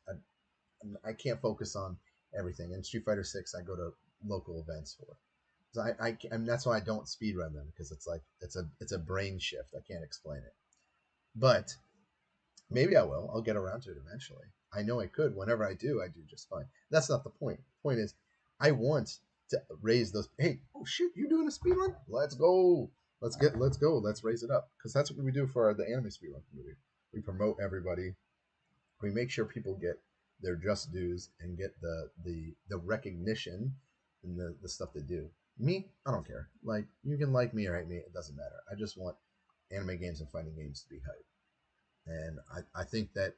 I can't focus on everything. And Street Fighter 6, I go to local events for. So and that's why I don't speedrun them, because it's like it's a brain shift. I can't explain it, but maybe I will. I'll get around to it eventually. I know I could. Whenever I do just fine. That's not the point. The point is, I want to raise those. Hey, oh shit, you doing a speedrun? Let's go. Let's go. Let's raise it up, because that's what we do for the anime speedrun community. We promote everybody. We make sure people get their just dues and get the recognition and the stuff they do. Me, I don't care. Like, you can like me or hate me, it doesn't matter. I just want anime games and fighting games to be hype. And I think that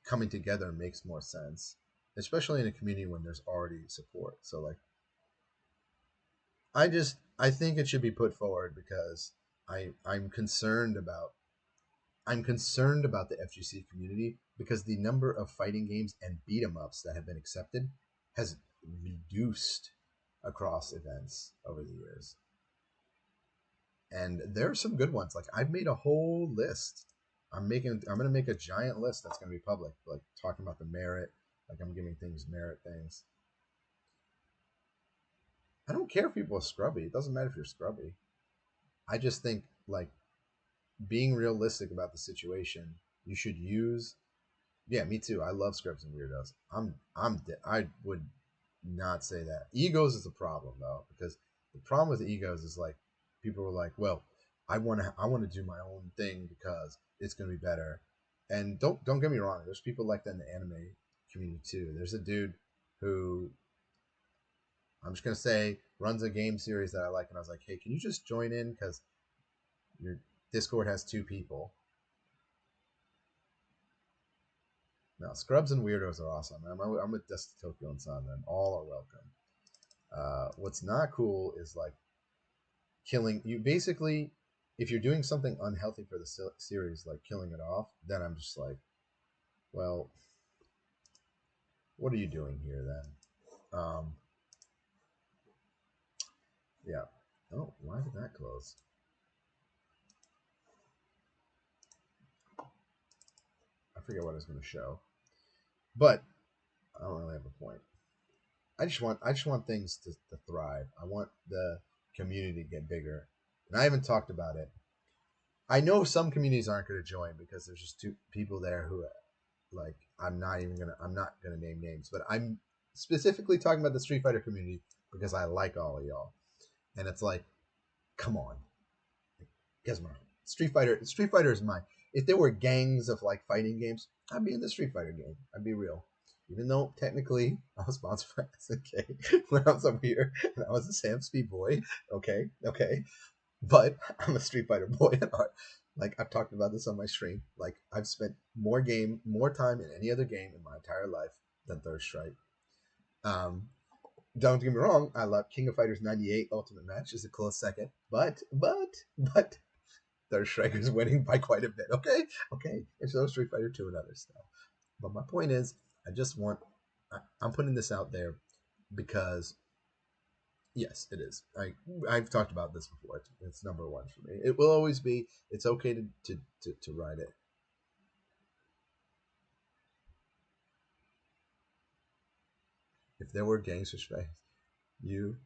coming together makes more sense, especially in a community when there's already support. So like, I think it should be put forward because I'm concerned about the FGC community, because the number of fighting games and beat 'em ups that have been accepted has reduced across events over the years. And there are some good ones. Like, I've made a whole list. I'm gonna make a giant list that's gonna be public, like talking about the merit. Like, I'm giving things merit things. I don't care if people are scrubby. It doesn't matter if you're scrubby. I just think, like, being realistic about the situation, you should use. Yeah, me too. I love scrubs and weirdos. I would not say that. Egos is a problem though, because the problem with egos is, like, people are like, well, I want to do my own thing because it's gonna be better. And don't get me wrong. There's people like that in the anime community too. There's a dude who, I'm just gonna say, runs a game series that I like, and I was like, hey, can you just join in, because your Discord has 2 people. No, scrubs and weirdos are awesome. I'm with Dusty Tokyo and Sun, and all are welcome. What's not cool is, like, killing you. Basically, if you're doing something unhealthy for the series, like killing it off, then I'm just like, well, what are you doing here then? Yeah. Oh, why did that close? I forget what I was going to show, but I don't really have a point. I just want things to thrive. I want the community to get bigger, and I haven't talked about it. I know some communities aren't going to join because there's just 2 people there who, like, I'm not gonna name names, but I'm specifically talking about the Street Fighter community because I like all of y'all, and it's like, come on, guess what? Street Fighter is mine. If there were gangs of, like, fighting games, I'd be in the Street Fighter game. I'd be real. Even though technically I was sponsored by SNK when I was over here and I was a Sam Speed boy. Okay. But I'm a Street Fighter boy at heart. Like, I've talked about this on my stream. Like, I've spent more time in any other game in my entire life than Third Strike. Don't get me wrong, I love King of Fighters 98 Ultimate Match is a close second, but Third Strike is winning by quite a bit. Okay, and so Street Fighter 2 and other stuff. But my point is, I'm putting this out there because, yes, it is. I've talked about this before. It's number 1 for me. It will always be. It's okay to ride it. If there were gangster strikes, you,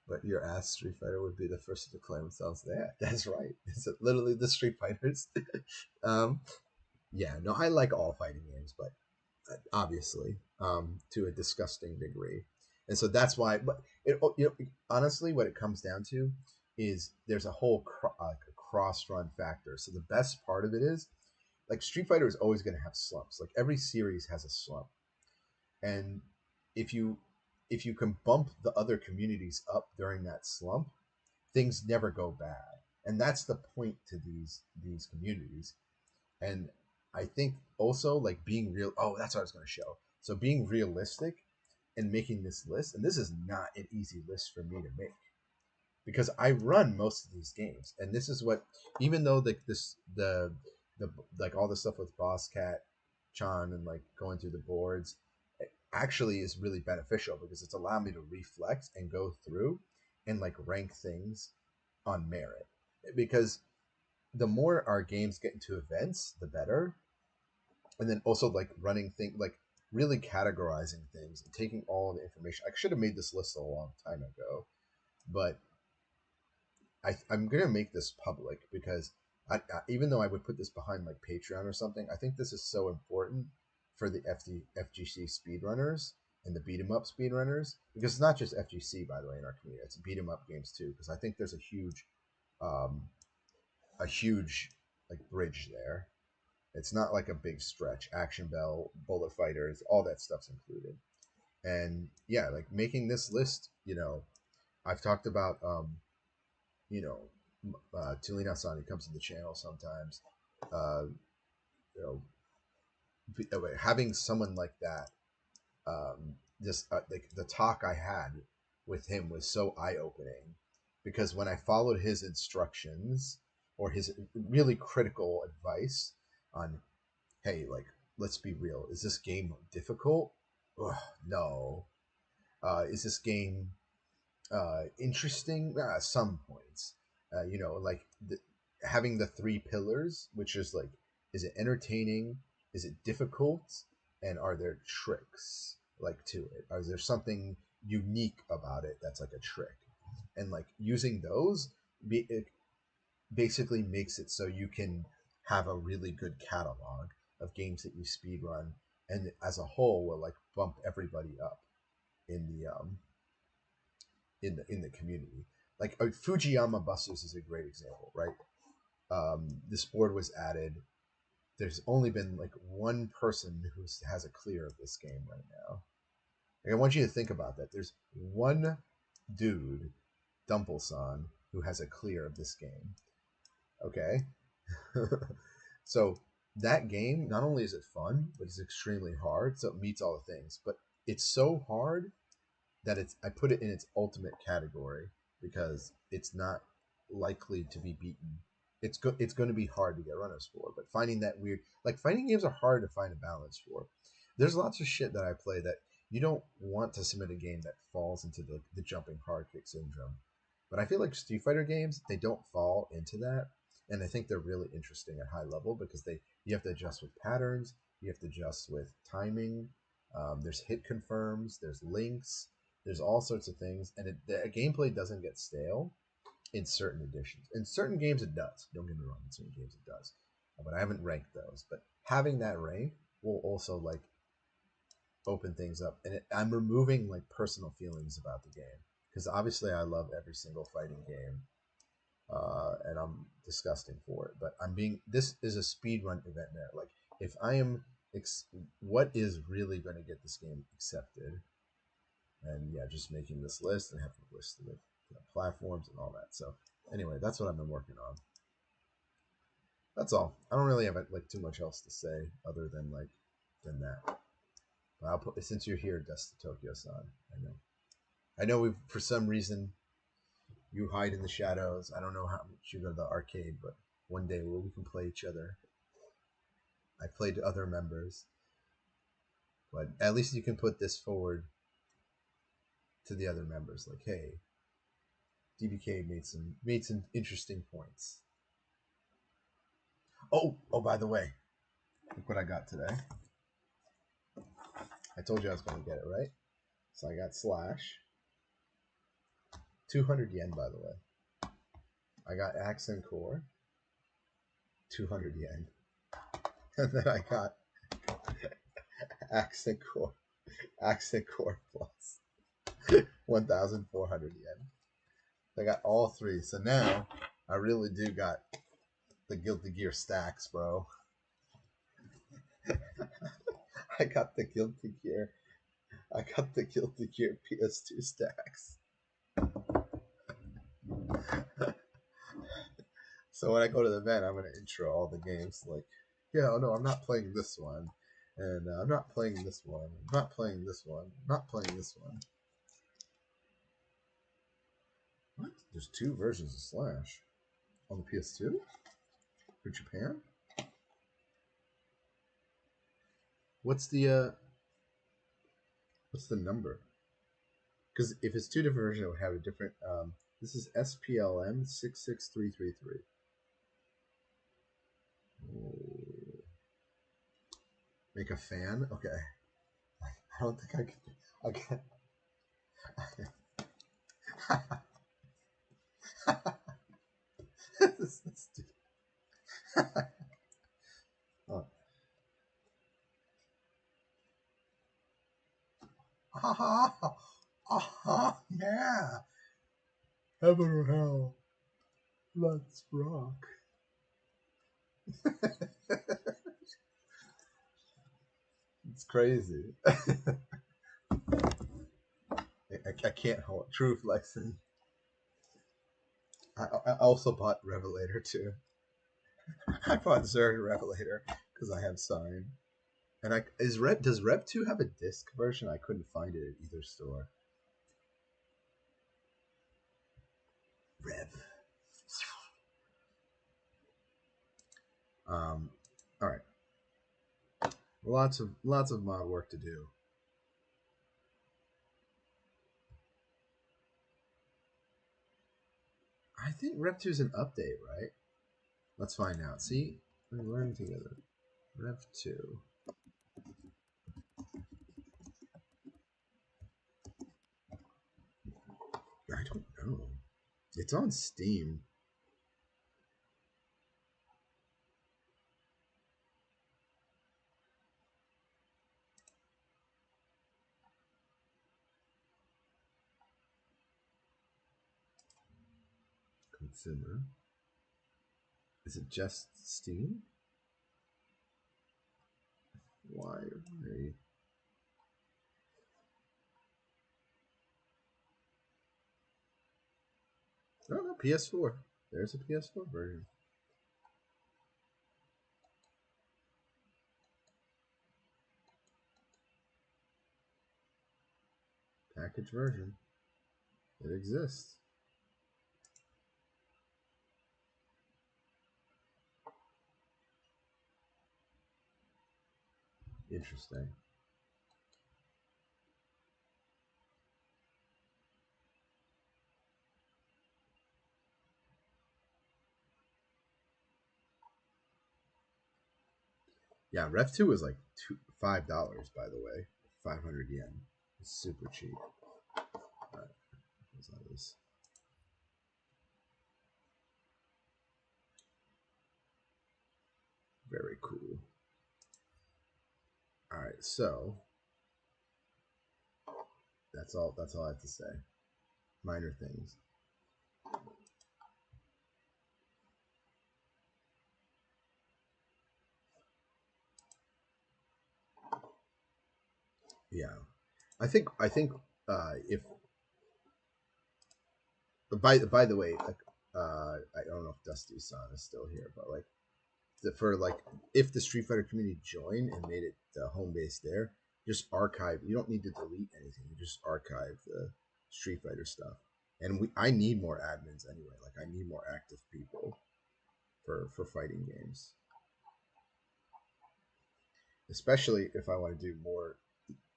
but your ass Street Fighter would be the first to claim themselves. Yeah, that's right. It's literally the Street Fighters. um, yeah, no, I like all fighting games, but obviously, to a disgusting degree. And so that's why. But honestly, what it comes down to is there's a whole cross-run factor. So the best part of it is, like, Street Fighter is always going to have slumps. Like, every series has a slump, and if you can bump the other communities up during that slump, things never go bad. And that's the point to these communities. And I think also, like, being real. Oh, that's what I was going to show. So being realistic and making this list, and this is not an easy list for me to make. because I run most of these games, and this is what, even though the like all the stuff with Boss Cat Chan and like going through the boards actually is really beneficial because it's allowed me to reflect and go through and like rank things on merit, because the more our games get into events, the better. And then also like running things, like really categorizing things and taking all the information. I should have made this list a long time ago, but I'm gonna make this public because even though I would put this behind like Patreon or something, I think this is so important for the FGC speedrunners and the beat 'em up speedrunners, because it's not just FGC, by the way, in our community. It's beat 'em up games too, because I think there's um, a huge like bridge there. It's not like a big stretch. Action Bell, Bullet Fighters, all that stuff's included. And yeah, like making this list, I've talked about, you know, Tulina Asani comes to the channel sometimes. Uh, you know, having someone like that, just like the talk I had with him was so eye opening, because when I followed his instructions or his really critical advice on, hey, like, let's be real, is this game difficult? Ugh, no. Is this game interesting? Some points. Like having the three pillars, which is like, is it entertaining? Is it difficult? And are there tricks like to it? Or is there something unique about it that's like a trick? And like using those, it basically makes it so you can have a really good catalog of games that you speed run, and as a whole will like bump everybody up in the community. Like Fujiyama Busters is a great example, right? This board was added. There's only been like one person who has a clear of this game right now. Like, I want you to think about that. There's one dude, Dumple-san, who has a clear of this game. Okay, so that game, not only is it fun, but it's extremely hard. So it meets all the things, but it's so hard that I put it in its ultimate category because it's not likely to be beaten. It's going to be hard to get runners for, but finding that weird, like, fighting games are hard to find a balance for. There's lots of shit that I play that you don't want to submit a game that falls into the jumping hard kick syndrome. But I feel like Street Fighter games, they don't fall into that, and I think they're really interesting at high level because you have to adjust with patterns, you have to adjust with timing. There's hit confirms, there's links, there's all sorts of things, and the gameplay doesn't get stale in certain editions. In certain games, it does. Don't get me wrong. In certain games, it does. But I haven't ranked those. But having that rank will also like open things up, and I'm removing like personal feelings about the game, because obviously I love every single fighting game, and I'm disgusting for it. But this is a speedrun event now. Like, if I am, what is really going to get this game accepted? And yeah, just making this list and having a list of the platforms and all that. So anyway, that's what I've been working on. That's all. I don't really have like too much else to say other than that. But I'll put, since you're here, Dust to Tokyo-san. I know we've, for some reason, you hide in the shadows. I don't know how much you go to the arcade, but one day we can play each other. I played other members, but at least you can put this forward to the other members. Like, hey, DBK made some interesting points. Oh, by the way, look what I got today. I told you I was going to get it, right? So I got Slash. 200 yen, by the way. I got Accent Core. 200 yen. And then I got Accent Core. Accent Core Plus. 1,400 yen. I got all three. So now I really do got the Guilty Gear stacks, bro. I got the Guilty Gear. I got the Guilty Gear PS2 stacks. So when I go to the event, I'm going to intro all the games. Like, yeah, no, I'm not playing this one. And I'm not playing this one. I'm not playing this one. I'm not playing this one. What? There's 2 versions of Slash on the PS2 for Japan. What's the number? Because if it's 2 different versions, it would have a different. This is SPLM 66333. Make a fan? Okay. I don't think I can. This is oh. Yeah. Heaven or hell. Let's rock. It's crazy. I can't hold Truth Lesson. I also bought Revelator too. I bought Zerd Revelator because I have Sign. And does Rev 2 have a disc version? I couldn't find it at either store. Rev. All right. Lots of mod work to do. I think Rev 2 is an update, right? Let's find out. See, we're learning together. Rev 2. I don't know. It's on Steam. Consumer. Is it just Steam? Why are they? Oh no, PS4. There's a PS4 version. Package version. It exists. Interesting. Yeah, Rev 2 was like $5, by the way. 500 yen. It's super cheap. Alright, what's that is? Very cool. Alright, so that's all I have to say. Minor things. Yeah. I think if by the way, like I don't know if Dusty San is still here, but like if the Street Fighter community joined and made it the home base there, just archive. You don't need to delete anything. You just archive the Street Fighter stuff. And I need more admins anyway. Like I need more active people for fighting games, especially if I want to do more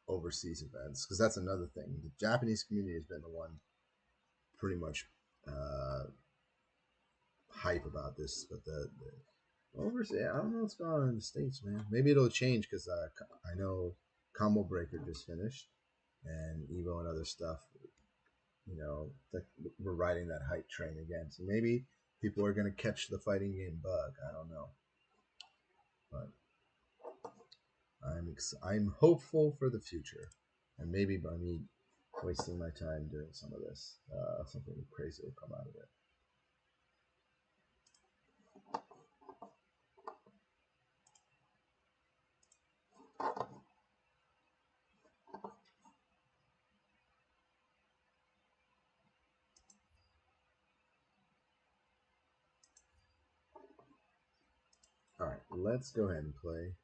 overseas events, because that's another thing. The Japanese community has been the one pretty much hype about this, but the overseas, I don't know what's going on in the States, man. Maybe it'll change because I know Combo Breaker just finished, and Evo and other stuff. You know, we're riding that hype train again. So maybe people are going to catch the fighting game bug. I don't know, but I'm hopeful for the future, and maybe by me wasting my time doing some of this, something crazy will come out of it. All right, let's go ahead and play.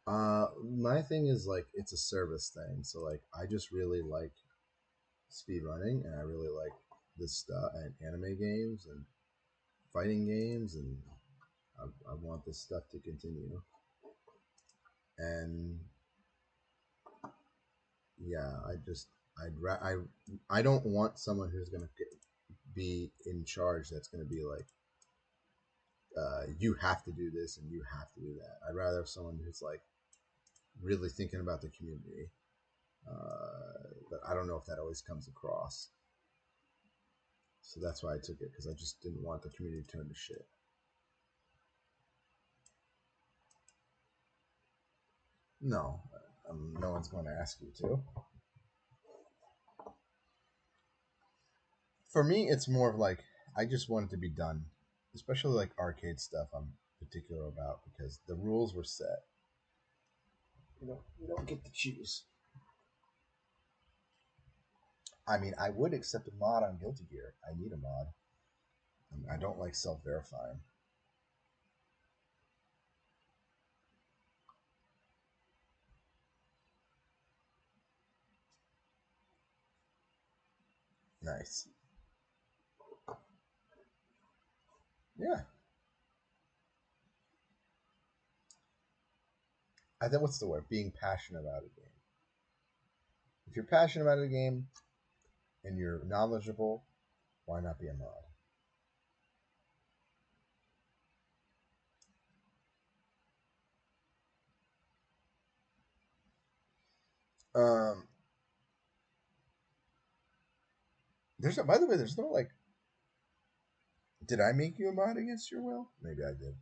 My thing is like it's a service thing, so like I just really like speed running, and I really like this stuff and anime games and fighting games, and I want this stuff to continue. And yeah, I don't want someone who's gonna be in charge. That's gonna be like, you have to do this and you have to do that. I'd rather have someone who's like really thinking about the community. But I don't know if that always comes across. So that's why I took it, because I just didn't want the community to turn to shit. No, no one's going to ask you to. For me, it's more of like I just want it to be done, especially like arcade stuff. I'm particular about because the rules were set. You don't get to choose. I mean, I would accept a mod on Guilty Gear. I need a mod. I don't like self-verifying. Nice. Yeah. I think what's the word? Being passionate about a game. If you're passionate about a game and you're knowledgeable, why not be a mod? Um, by the way, there's no like. Did I make you a mod against your will? Maybe I did.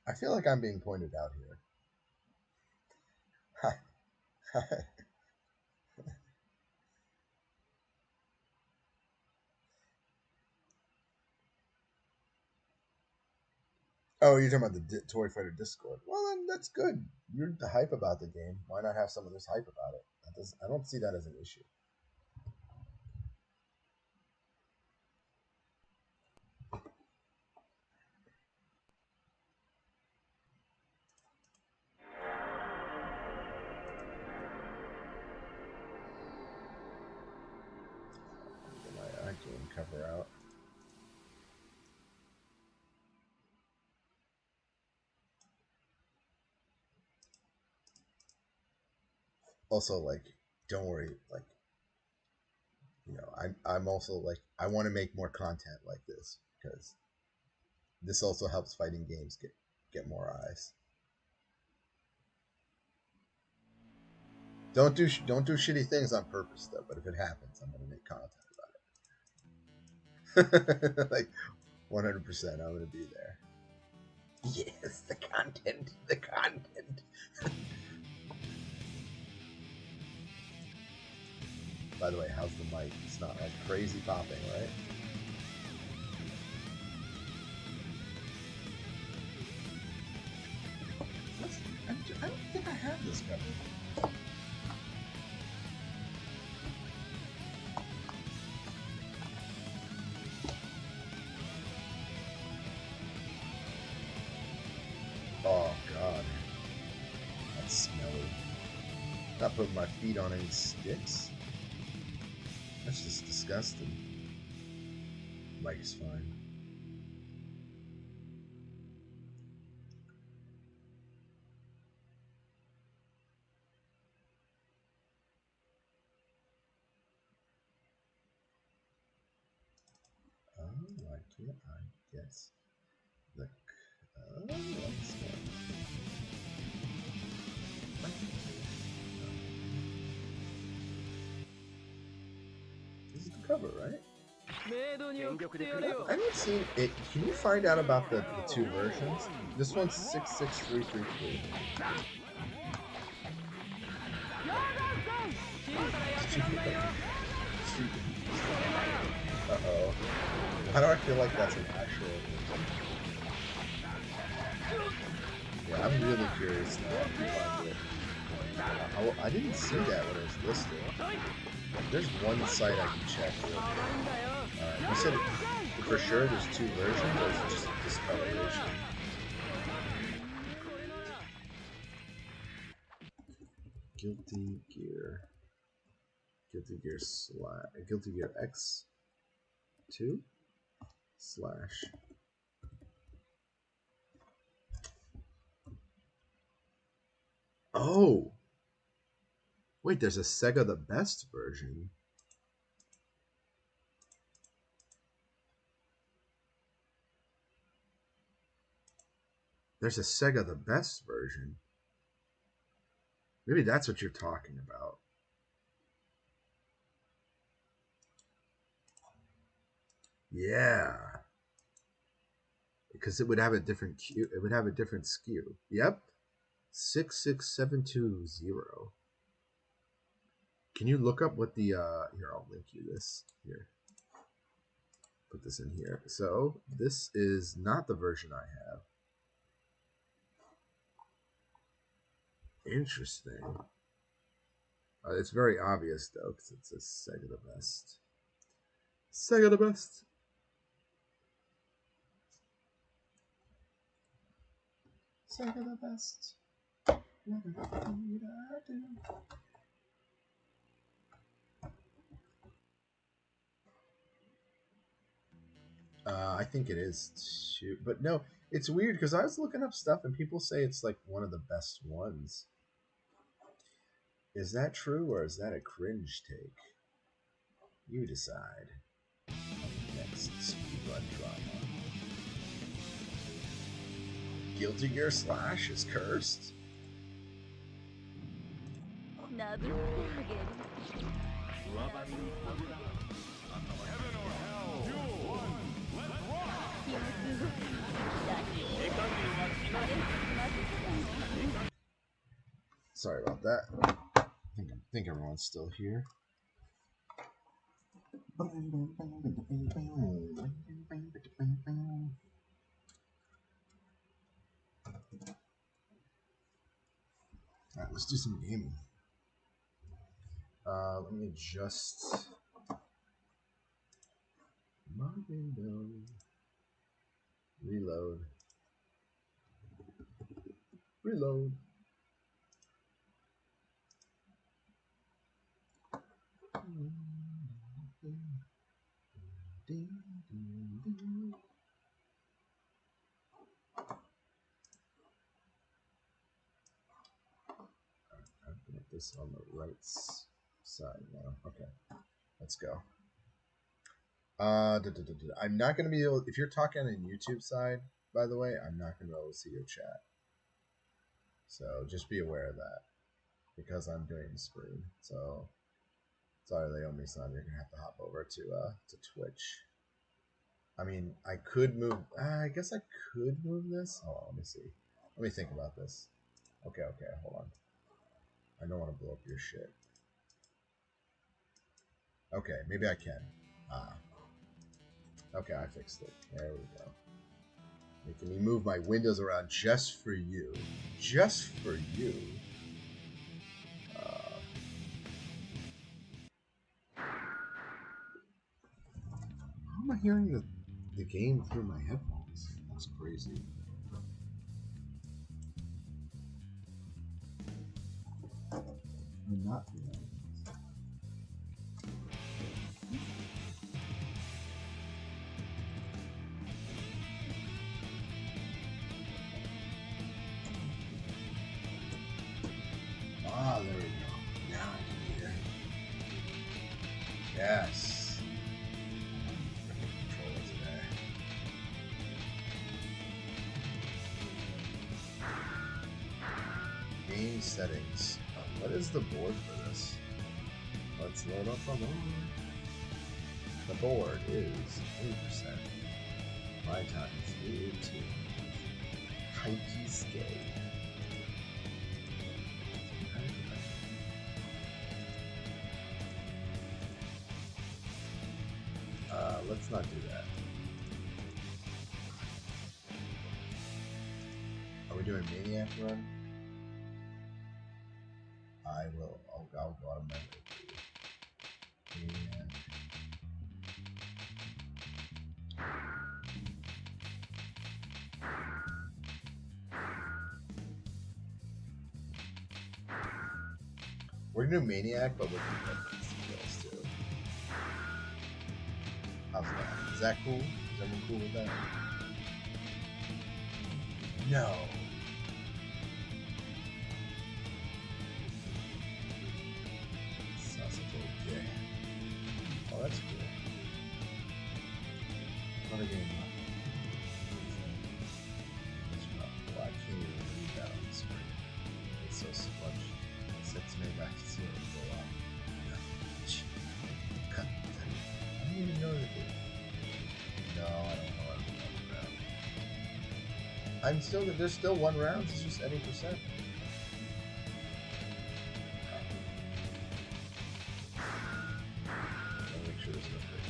I feel like I'm being pointed out here. Oh, you're talking about the Toy Fighter Discord. Well, then that's good. You're the hype about the game. Why not have some of this hype about it? I don't see that as an issue. Get my game cover out. Also, like, don't worry. Like, I'm also like, I want to make more content like this because this also helps fighting games get more eyes. Don't do shitty things on purpose though. But if it happens, I'm gonna make content about it. Like 100%, I'm gonna be there. Yes, the content, the content. By the way, how's the mic? It's not like crazy popping, right? I don't think I have this covered. Oh god, that's smelly. Not putting my feet on any sticks. That's just disgusting. Mike's fine. Why can't I guess the what's that? This is the cover, right? I haven't seen it. Can you find out about the two versions? This one's 66333. Uh-oh. Why do I feel like that's an actual... Yeah, I'm really curious now if you find it. I didn't see that when it was listed. There's one site I can check real quick. You said for sure there's two versions, or is it just discoloration? Guilty Gear. Guilty Gear X2 slash. Oh! Wait, there's a Sega the Best version. There's a Sega the Best version. Maybe that's what you're talking about. Yeah. Because it would have a different queue. It would have a different SKU. Yep. 66720. Can you look up what the here, I'll link you this. Here. Put this in here. So this is not the version I have. Interesting. It's very obvious though, because it says Sega the Best. Sega the Best. Sega the Best. I think it is too, but no, it's weird because I was looking up stuff and people say it's like one of the best ones. Is that true or is that a cringe take? You decide. Next speedrun drama. Guilty Gear Slash is cursed. Heaven or hell, duel one, let's rock! Sorry about that. I think everyone's still here. Alright, let's do some gaming. Let me adjust my window. Reload. Reload. I've got this on the right side now. Okay, let's go. I'm not going to be able, if you're talking on YouTube side, by the way, I'm not going to be able to see your chat. So just be aware of that because I'm doing the screen. So sorry, Leomi son, you're going to have to hop over to Twitch. I mean, I could move, I guess I could move this. Oh, let me see. Let me think about this. Okay, hold on. I don't want to blow up your shit. Okay, maybe I can. Okay, I fixed it. There we go. Making me move my windows around just for you. Just for you. How am I hearing the game through my headphones? That's crazy. I'm not hearing it. Ah, there we go. Now I can hear. Yes. Controller today. Game settings. What is the board for this? Let's load up a board. The board is 8%. My time is 318. Kaiki Skate. Let's not do that. Are we doing Maniac Run? I'll go automatically. Maniac. We're gonna do Maniac, but we're gonna do skills too. How's that? Is that cool? Is everyone cool with that? No. Okay. Oh, that's cool. Another game. Well, I can't even read that on the screen. It's so smudged. Maybe I can see it go up. Cut. I don't even know that they... No, I don't know what I'm talking about. I'm still... There's still 1 round. It's just any percent. I'll make sure there's no big.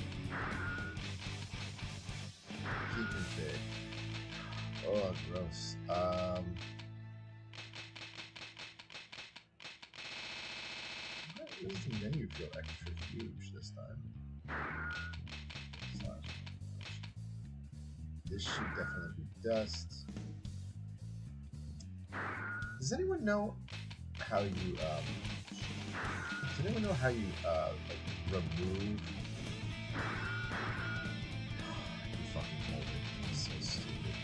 Keep it big. Oh, gross. Why does the menu feel extra huge this time? It's not much. This should definitely be dust. Does anyone know how you like remove? You fucking molded. It's so stupid.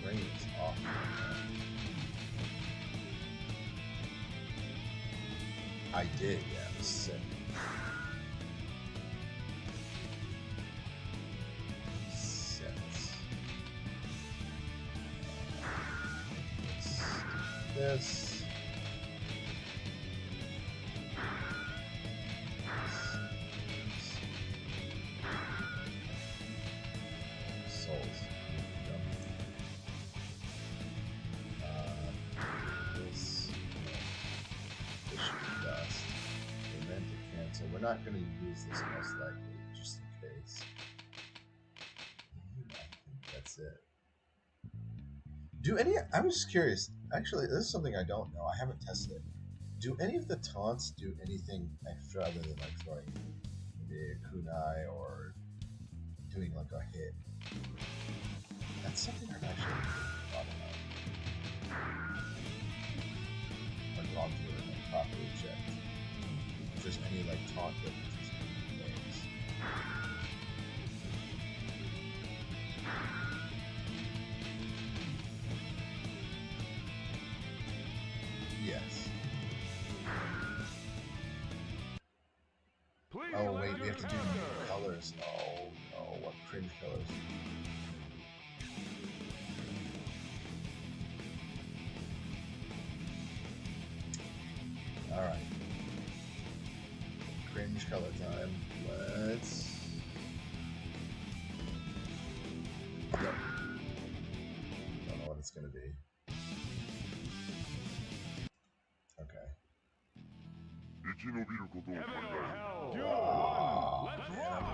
Brain is off. I did, yeah, it was sick. This. Souls. This should be dust. Amen to cancel. We're not going to use this most likely, just in case. I think that's it. I was curious. Actually, this is something I don't know. I haven't tested it. Do any of the taunts do anything extra other than like throwing maybe a kunai or doing like a hit? That's something I've actually thought about. I've gone through it and properly checked. If there's any like taunt differences between things. Yes. Oh wait, we have to do new colors. Oh no, what cringe colors? Alright. Cringe color time. Let's... Yep. Don't know what it's gonna be. Okay. Heaven or hell, do one, let's rock!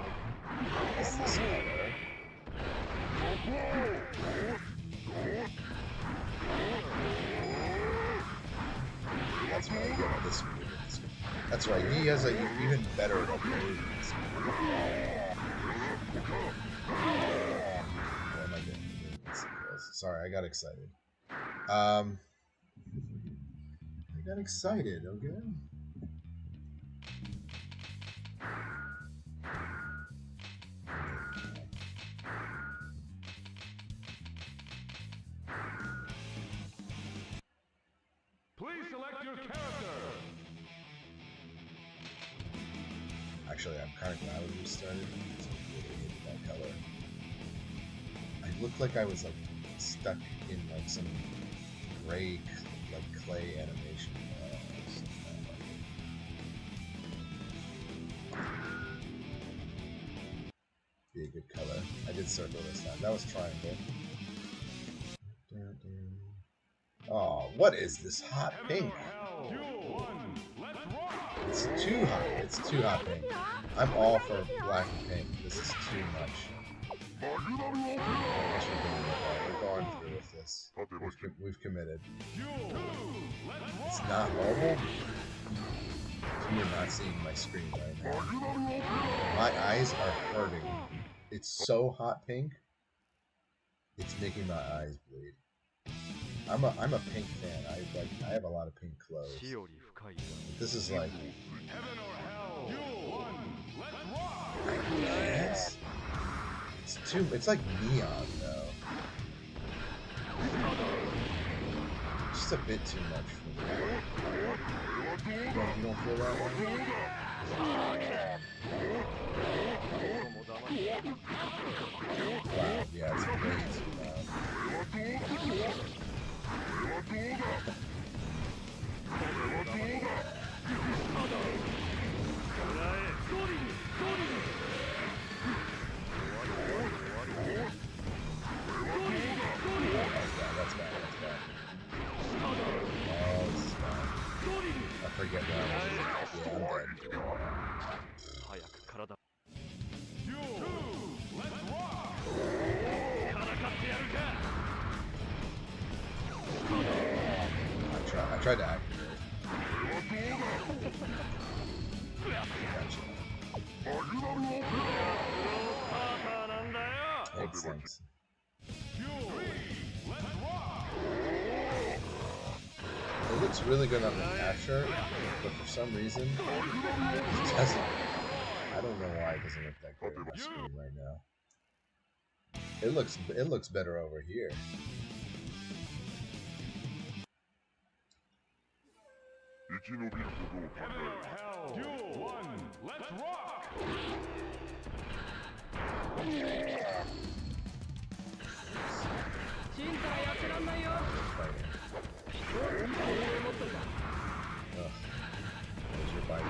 What's this color? That's why I got this movie. That's right, he has an even better ability in this movie. What am I doing? Sorry, I got excited. I got excited, okay? Please select your character. Actually, I'm kind of glad we restarted because I really hated that color. I looked like I was like stuck in like some gray like clay animation. Be a good color. I did circle this time. That was triangle. Oh, what is this hot pink? It's too hot. It's too hot pink. I'm all for black and pink. This is too much. We're going through with this. We've committed. It's not mobile. You're not seeing my screen right now. My eyes are hurting. It's so hot pink. It's making my eyes bleed. I'm a pink fan. I have a lot of pink clothes. This is like Heaven or hell. Duel 1. Let's rock. I guess it's like neon though. Just a bit too much for me. You don't feel that way? Wow, yeah, it's way too loud. That's bad. Oh, this is bad. I forget where I was. Yeah, I'm dead. Duel 2. Let's rock. I tried to activate. Gotcha. Makes sense. Duel 3. Let's rock. It looks really good on the capture, but for some reason, it doesn't. I don't know why it doesn't look that good on my screen right now. It looks better over here. Heaven or hell. Duel 1. Let's rock. There's your bike.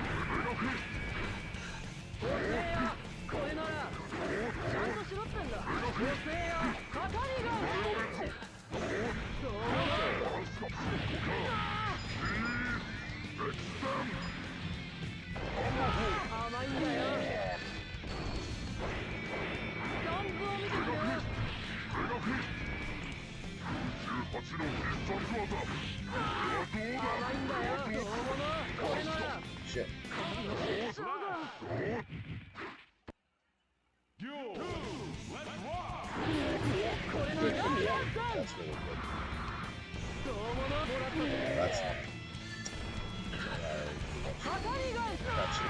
Shit. Duel 2. Let's rock. Good. That's really good. That's not. Gotcha.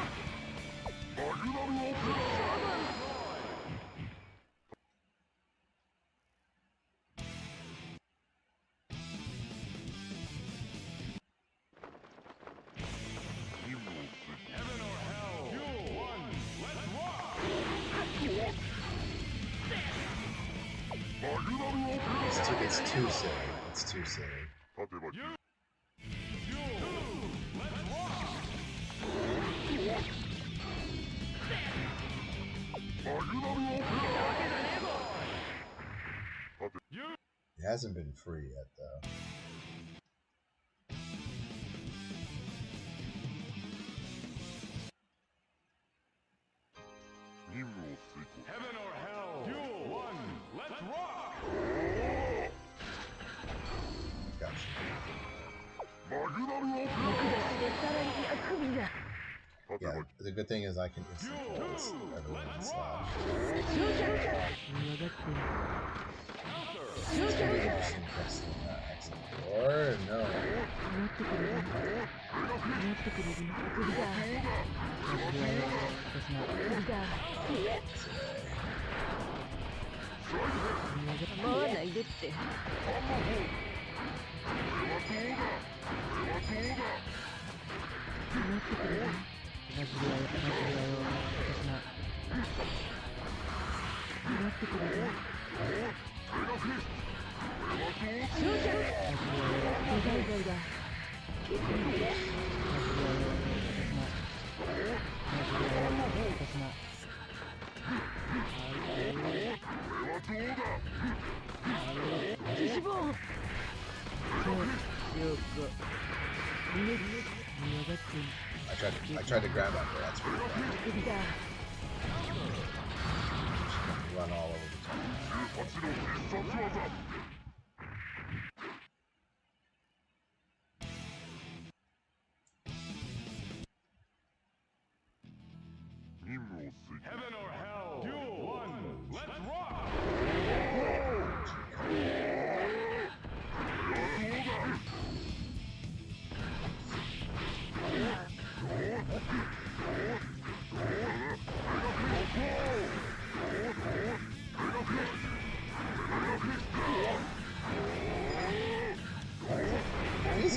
Heaven or hell. Duel 1. Let's rock. It's too silly. It's too silly. Duel 2. Let's rock. It hasn't been free yet, though. Heaven or hell. Duel 1. Let's rock. Gotcha. Yeah, the good thing is I can instantly notice everyone in slash. It's gonna be interesting testing accent. Or no. I tried to grab up there, that's pretty bad. Run all over the top. Heaven or hell. Duel 1. Let's rock.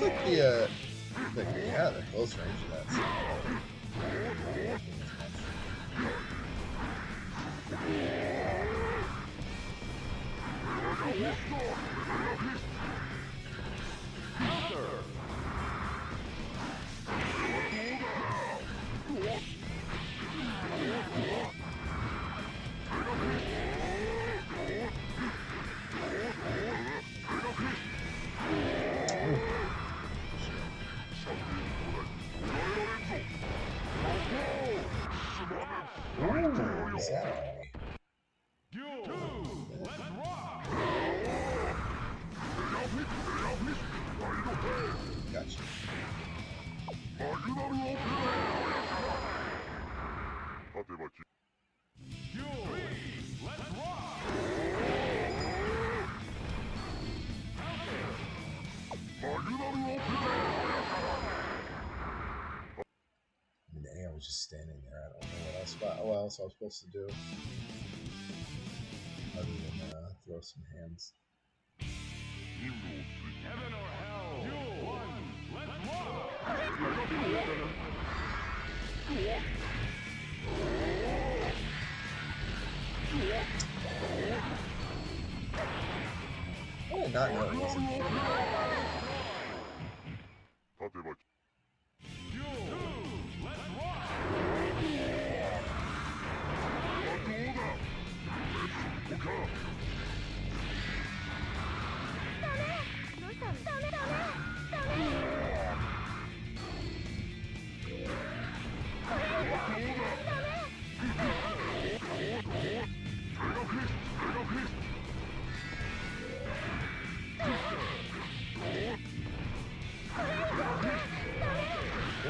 looks like yeah, the close range of that. Gotcha. I was just standing there. I don't know what else I was supposed to do other than throw some hands. Heaven or hell? Duel 1. Let's rock! I did not know it wasn't.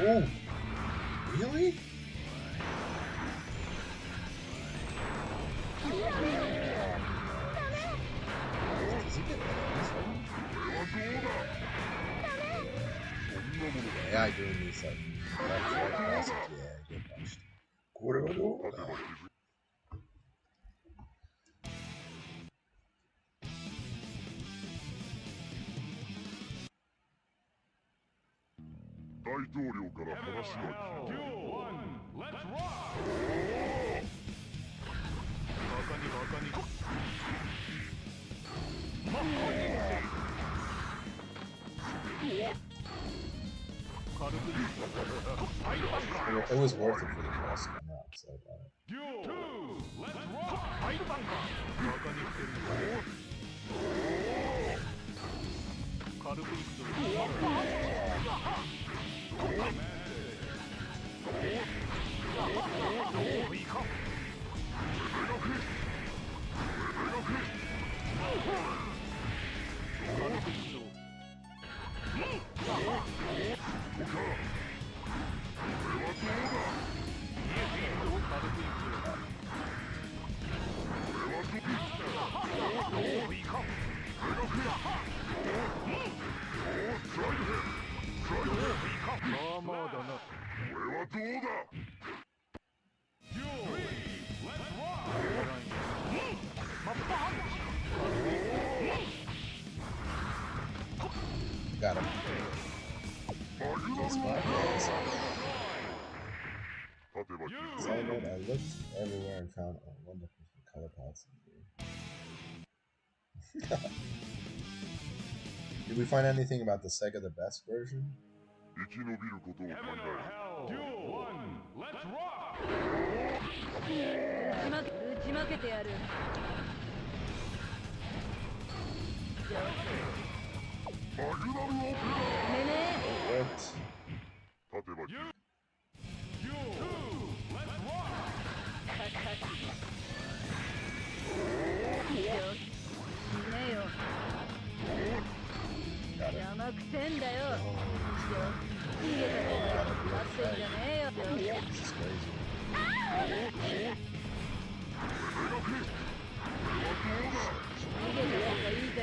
Oh, really? Does he get AI doing these like left, yeah, I get punched. Duel 1. Let's rock! It was worth it for the boss to come out, so about it. Duel 2. Let's rock! Got him. Silent, I looked everywhere and found wonderful color palettes in the game. Did we find anything about the Sega the Best version? Heaven or hell? Duel 1. Let's rock!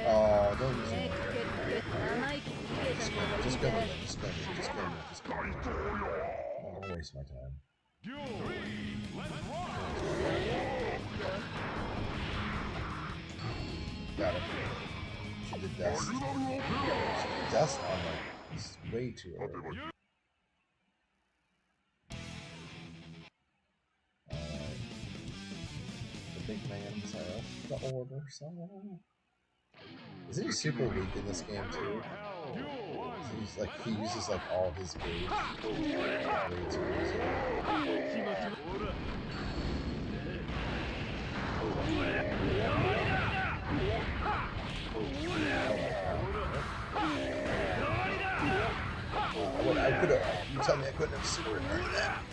Oh, don't use it. Just go. I don't waste my time. Got it. She did dust. She did dust on like It's way too early. The big man's the order song. Isn't he super weak in this game too? He's like he uses like all his gauge way too easy. I could have. You tell me I couldn't have super earned that.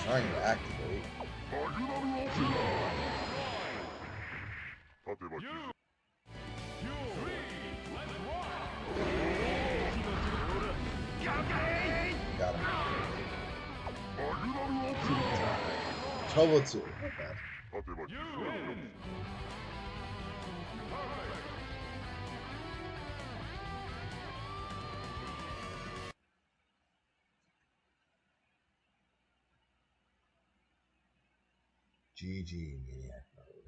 Trying to activate. Got him. Trouble 2. Not bad. GG Maniac mode.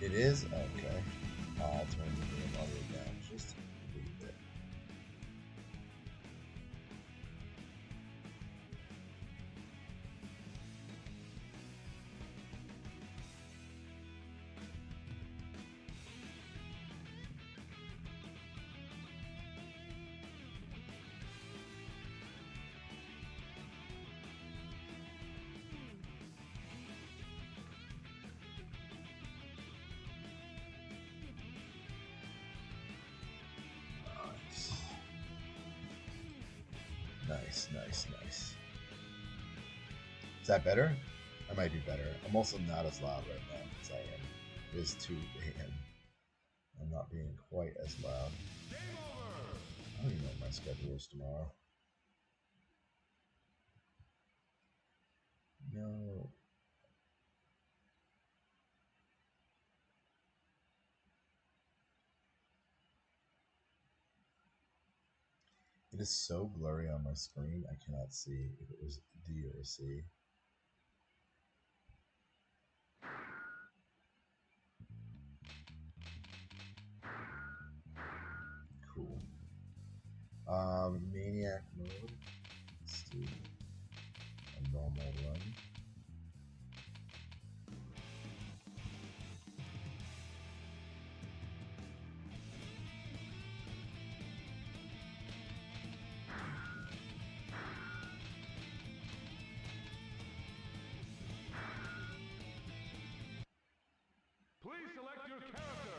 It is? Okay. I'll turn the game all the way down just to complete it. Nice. Is that better? I might do better. I'm also not as loud right now as I am. It is 2 a.m. I'm not being quite as loud. I don't even know what my schedule is tomorrow. No. It is so blurry on my screen, I cannot see if it was D or C. Cool. Maniac mode. Let's do a normal run. Please select your character.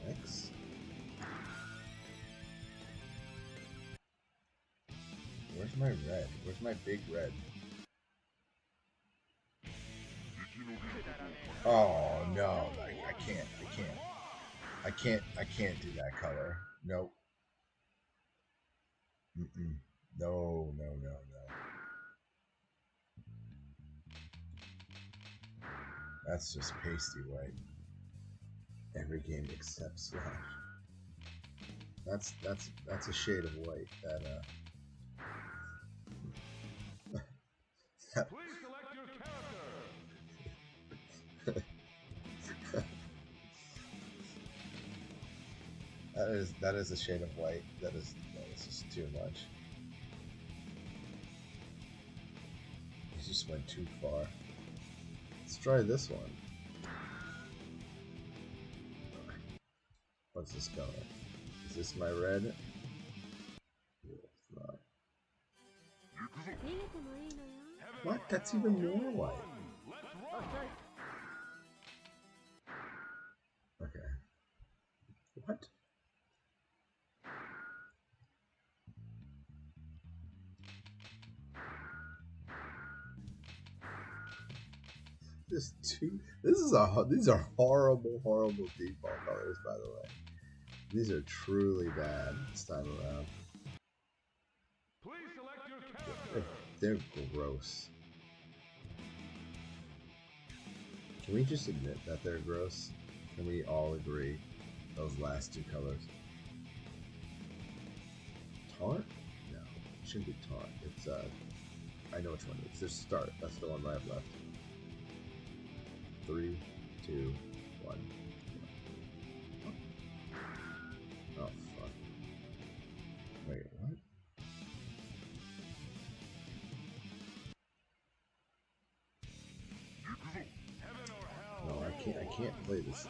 X. Where's my red? Where's my big red? Oh no, I can't do that color. Nope. No. That's just pasty white. Every game except Slash. That's a shade of white that Please select your character. that is a shade of white. That is just too much. You just went too far. Let's try this one. What's this color? Is this my red? Yeah, it's not. What? That's even more white. Just two. These are horrible, horrible default colors, by the way. These are truly bad this time around. Please select your character. They're gross. Can we just admit that they're gross? Can we all agree? Those last two colors. Taunt? No, it shouldn't be taunt. It's I know which one it is. There's start. That's the one I have left. 3, 2, 1. Oh fuck. Wait, what? No, I can't play this.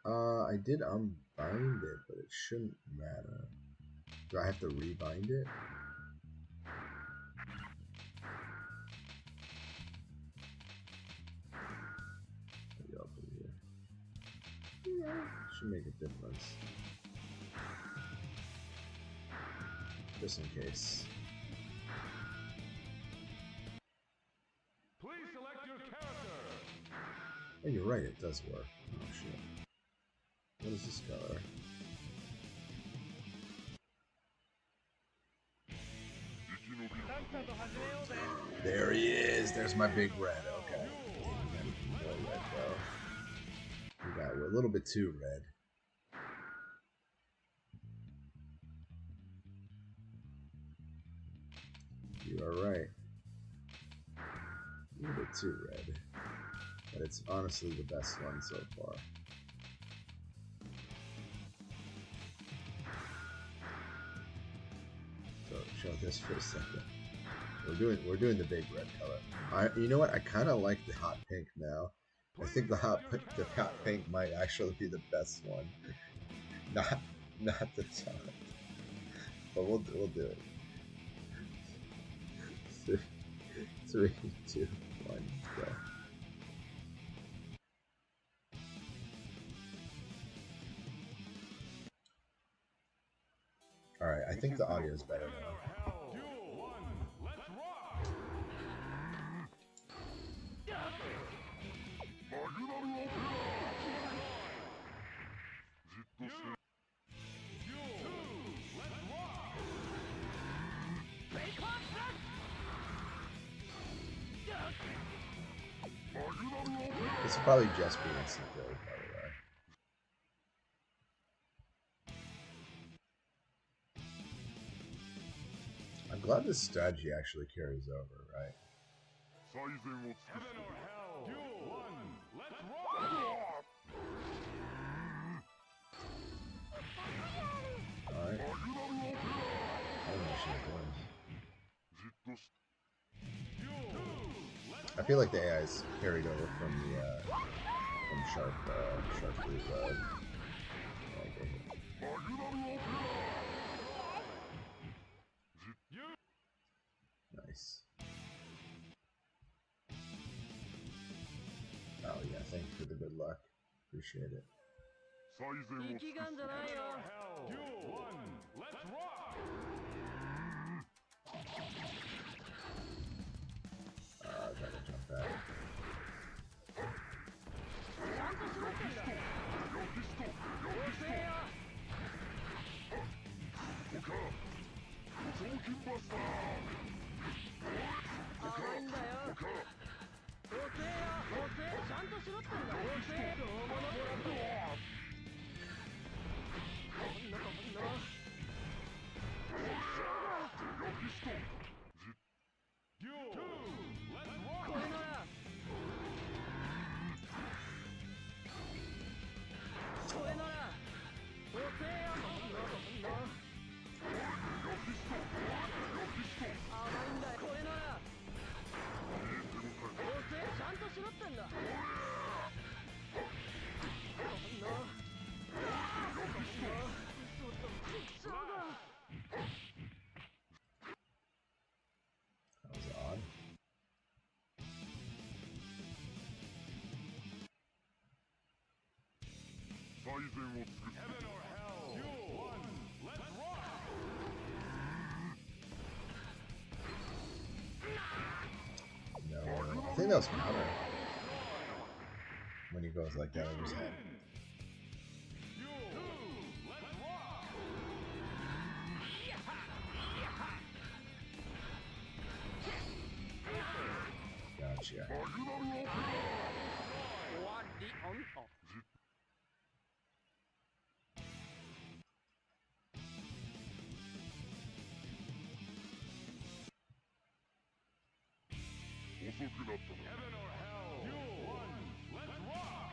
I did unbind it, but it shouldn't matter. Do I have to rebind it? Maybe I'll put it here. Yeah, should make a difference. Just in case. Please select your character. Oh, you're right, it does work. Oh shit. What is this color? There he is! There's my big red, okay. We got red though. We're a little bit too red. You are right. A little bit too red. But it's honestly the best one so far. So show this for a second. We're doing the big red color. You know what? I kind of like the hot pink now. I think the hot pink might actually be the best one. Not the top. But we'll do it. 3, 2, 1, go. Alright, I think the audio is better now. This will probably just be instant build, by the way. I'm glad this strategy actually carries over, right? Heaven or hell. Duel 1. Let's rock. Alright. I don't know if she wins. I feel like the AI's carried over from the Sharp Group. Nice. Oh yeah, thank you for the good luck. Appreciate it. Heaven or hell. Duel 1. Let's rock. I gotta jump back. Duel 2. Let's rock. That was odd. Heaven or hell. Duel 1. Let's rock. No. that was counter. When he goes like that over his head. Gotcha. Heaven or hell. You won. Let's rock.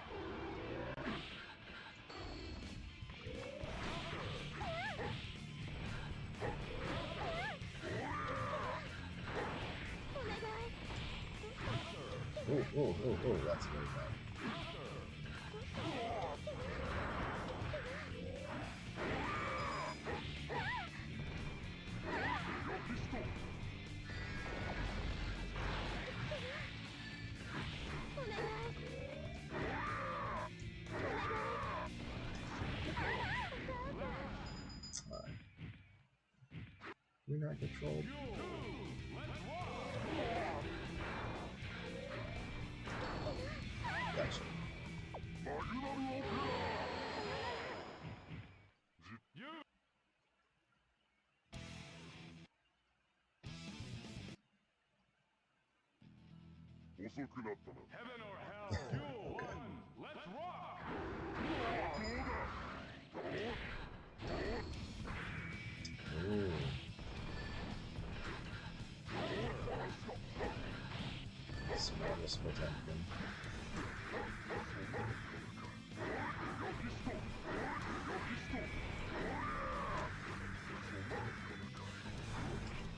Oh, that's very bad. We're not controlled. Gotcha. Heaven or hell. You won. Let's rock. Ooh. Smart split everything.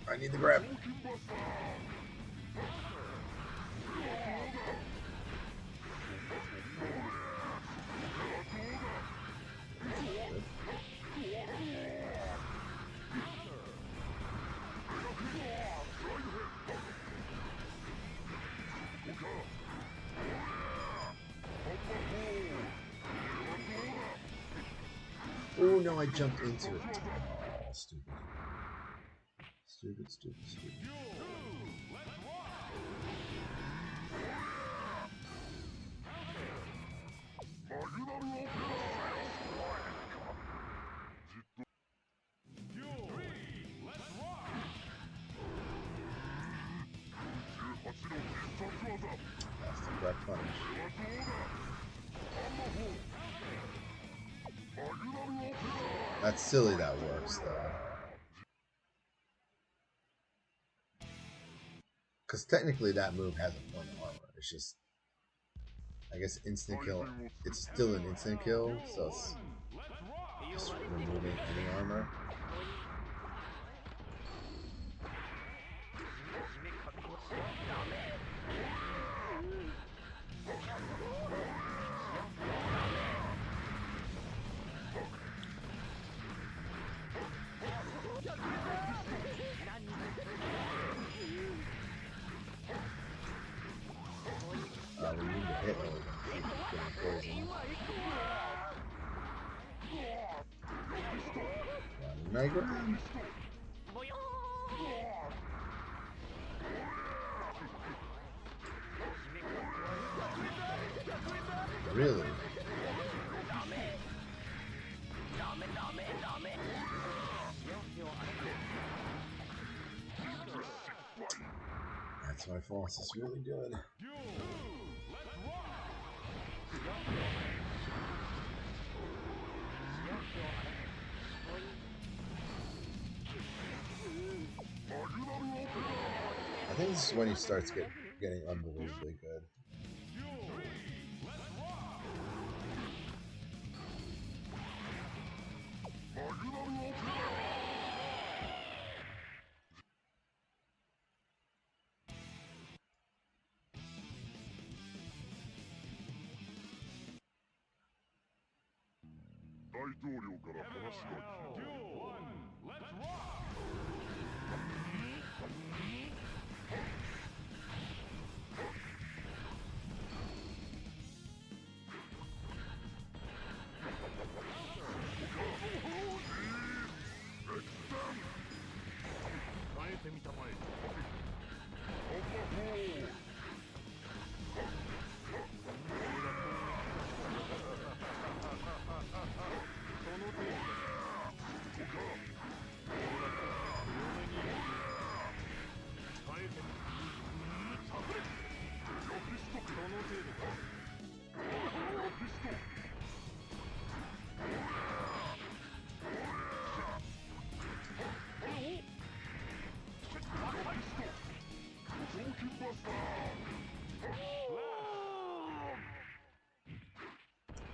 I need the grab. Oh no, I jumped into it. Oh, stupid. Stupid. That's the correct punish. That's silly that works though. Because technically that move has a point of armor. It's just, I guess, instant kill. It's still an instant kill, so it's just removing any armor. We need to hit all of them. Getting poisoned. Niagara. Really? That's why Floss is really good. I think this is when he starts getting unbelievably good.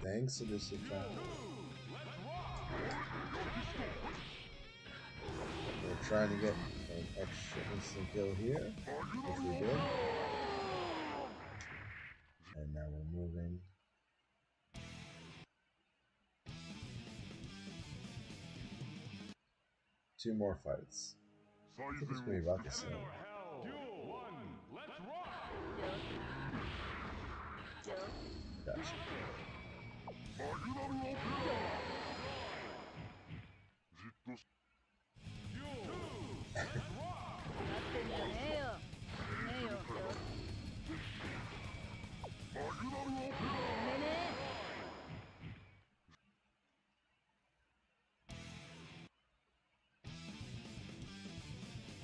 things, so just to try. We're trying to get an extra instant kill here, which we did. And now we're moving. Two more fights. I think it's going to be about the same. Gotcha.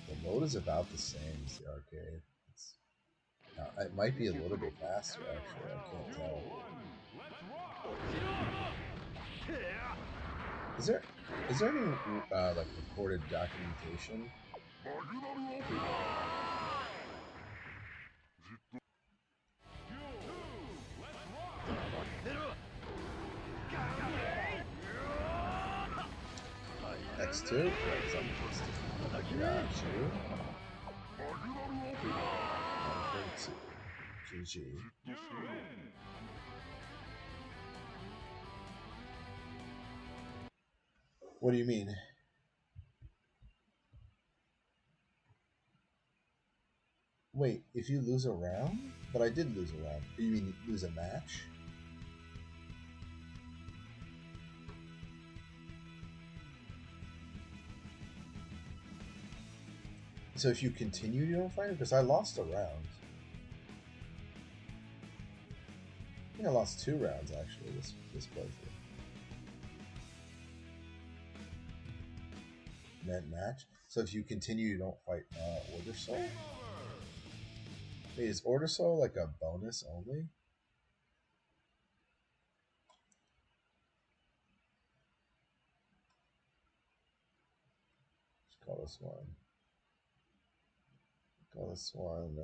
The load is about the same as the arcade. It might be a little bit faster, actually. I can't tell. Is there any like recorded documentation? X2? Right, got you. 132. GG. What do you mean? Wait, if you lose a round? But I did lose a round. You mean lose a match? So if you continue, you don't find it? Because I lost a round. I think I lost 2 rounds, actually, this playthrough. Meant match. So if you continue, you don't fight Order Soul? Wait, is Order Soul like a bonus only? Let's call this one. Call this one.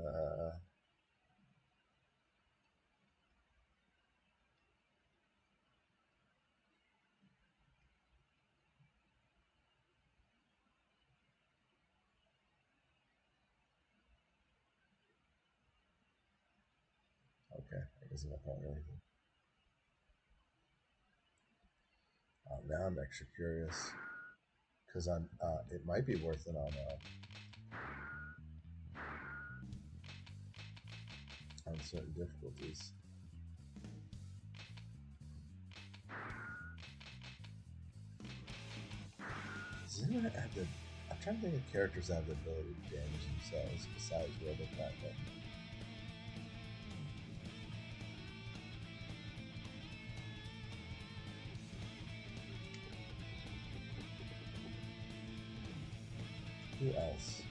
Okay, I guess I'm not calling anything. Now I'm extra curious because I'm. It might be worth it on certain difficulties. Does anyone have the? I'm trying to think of characters that have the ability to damage themselves besides Robocop. Who else?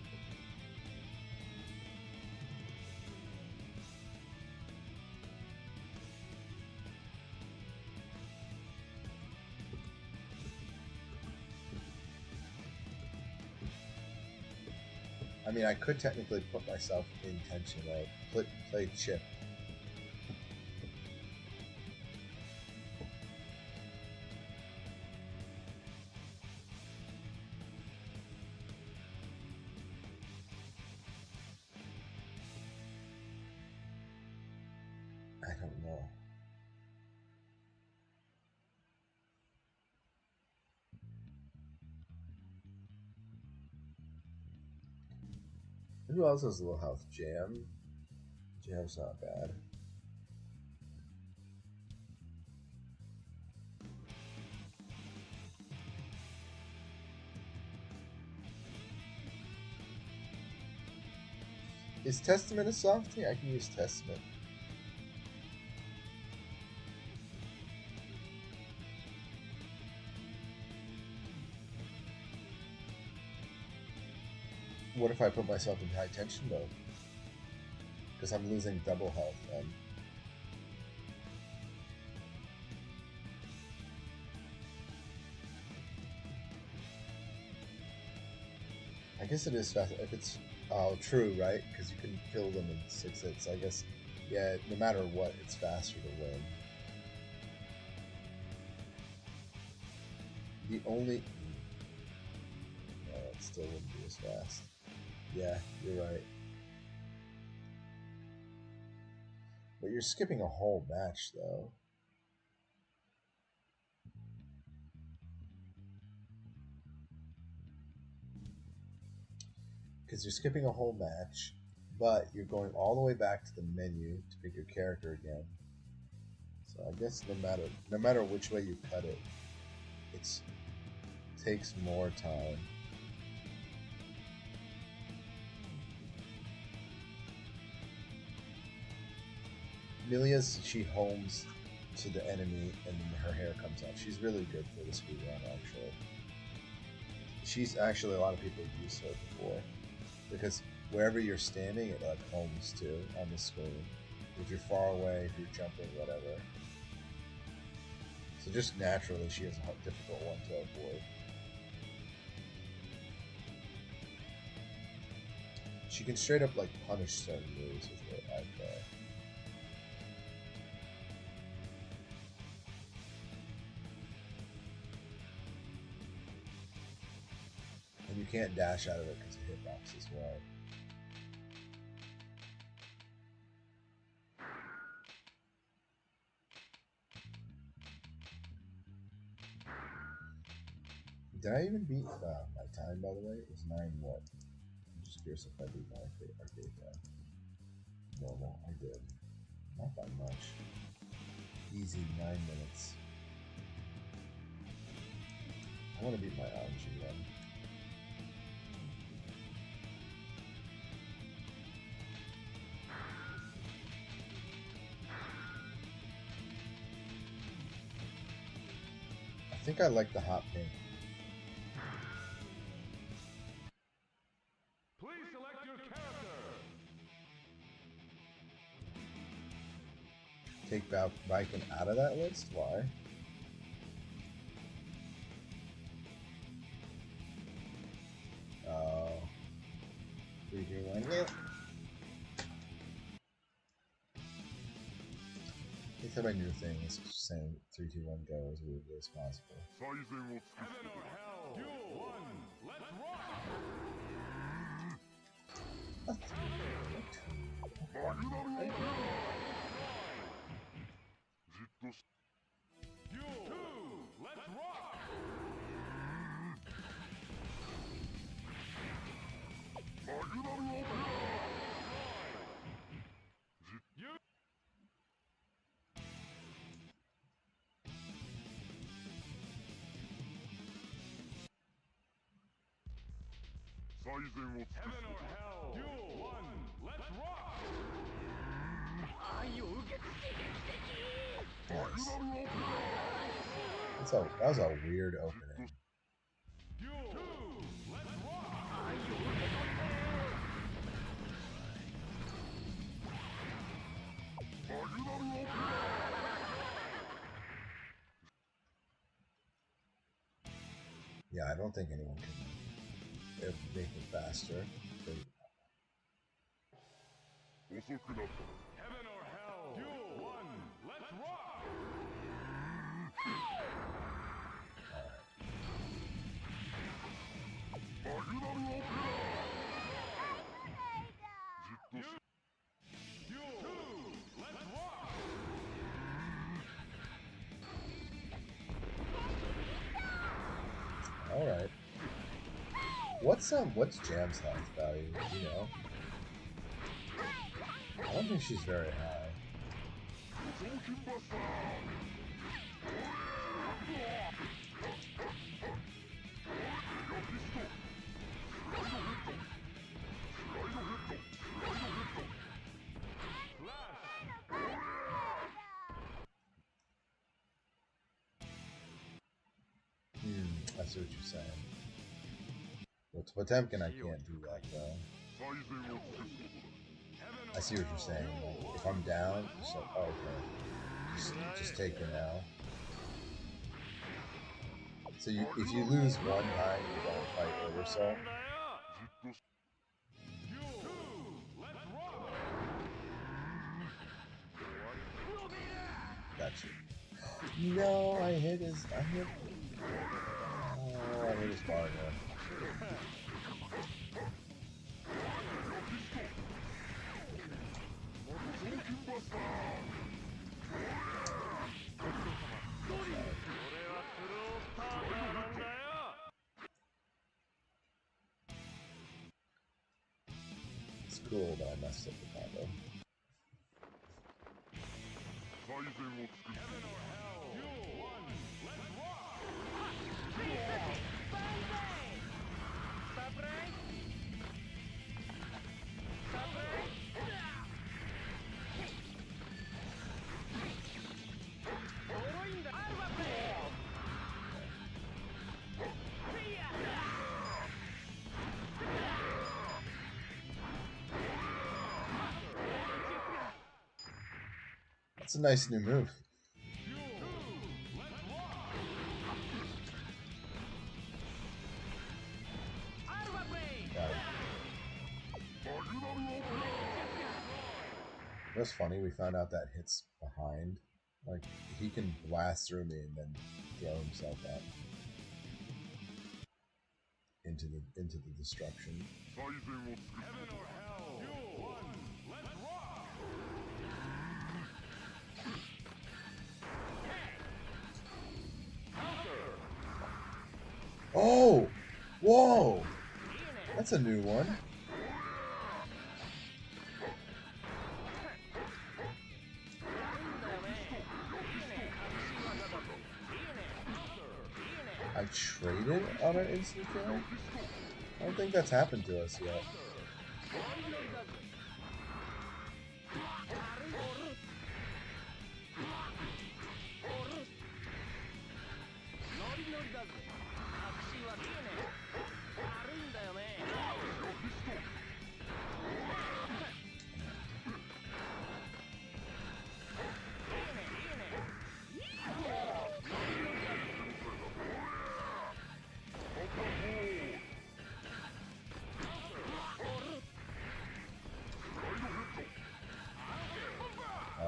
I mean, I could technically put myself in tension, like play chip. I don't know. Who else has low health? Jam? Jam's not bad. Is Testament a softie? I can use Testament. What if I put myself in high tension mode? Because I'm losing double health then. I guess it is fast. If it's true, right? Because you can kill them in 6 hits. I guess, yeah, no matter what, it's faster to win. The only... No, it still wouldn't be as fast. Yeah, you're right. But you're skipping a whole match, though. Because you're skipping a whole match, but you're going all the way back to the menu to pick your character again. So I guess no matter which way you cut it, it takes more time. Milia's, she homes to the enemy and then her hair comes out. She's really good for the speedrun, actually. She's actually, a lot of people have used her before, because wherever you're standing, it like homes to on the screen. If you're far away, if you're jumping, whatever. So just naturally, she is a difficult one to avoid. She can straight up like punish certain moves with her RTA. And you can't dash out of it because the hitbox is wide. Did I even beat my time, by the way? It was 9 what? I'm just curious if I beat my arcade time. Normal, I did. Not by much. Easy 9 minutes. I want to beat my RNG run. I think I like the hot pink. Please select your character. Take Viking out of that list? Why? Oh. 3, 2, 1, yeah. I think my new thing is saying 3, 2, 1, go as weirdly as possible. Heaven or hell. Duel 1. Let's rock. A 3, a 2, a 1. Duel 2. Let's rock. Heaven or hell. Duel 1. Let's rock. Nice. That was a weird opening. Duel 2. Let's rock. Yeah, I don't think anyone can make it faster. Heaven or hell. Duel 1. Let's rock. Duel 2. Let's rock. All right. What's Jam's health value? You know, I don't think she's very high. I see what you're saying. With Potemkin, I can't do that though. I see what you're saying. Like, if I'm down, so okay, just take her now. So if you lose one time, you don't fight Oversoul. Gotcha. No, I hit. can't hit his bar now. It's cool that I messed up the combo. That's a nice new move. That's funny. We found out that hits behind. Like, he can blast through me and then throw himself up into the destruction. Heaven or hell. You one. Let's rock. Oh! Whoa! That's a new one. I traded on an instant kill? I don't think that's happened to us yet.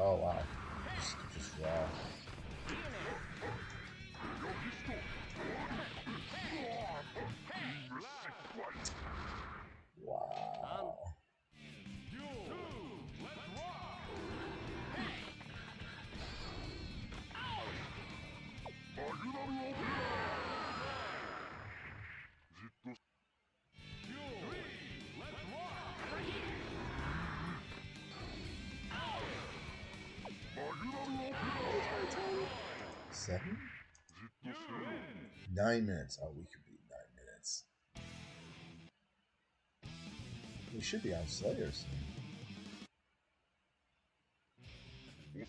Oh wow. Just raw. Wow. Seven? 9 minutes. Oh, we could beat 9 minutes. We should be on Slayer soon.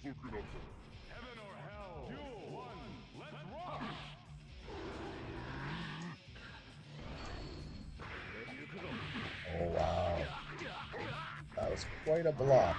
Heaven or hell. You one. Let's rock. Oh wow. That was quite a block.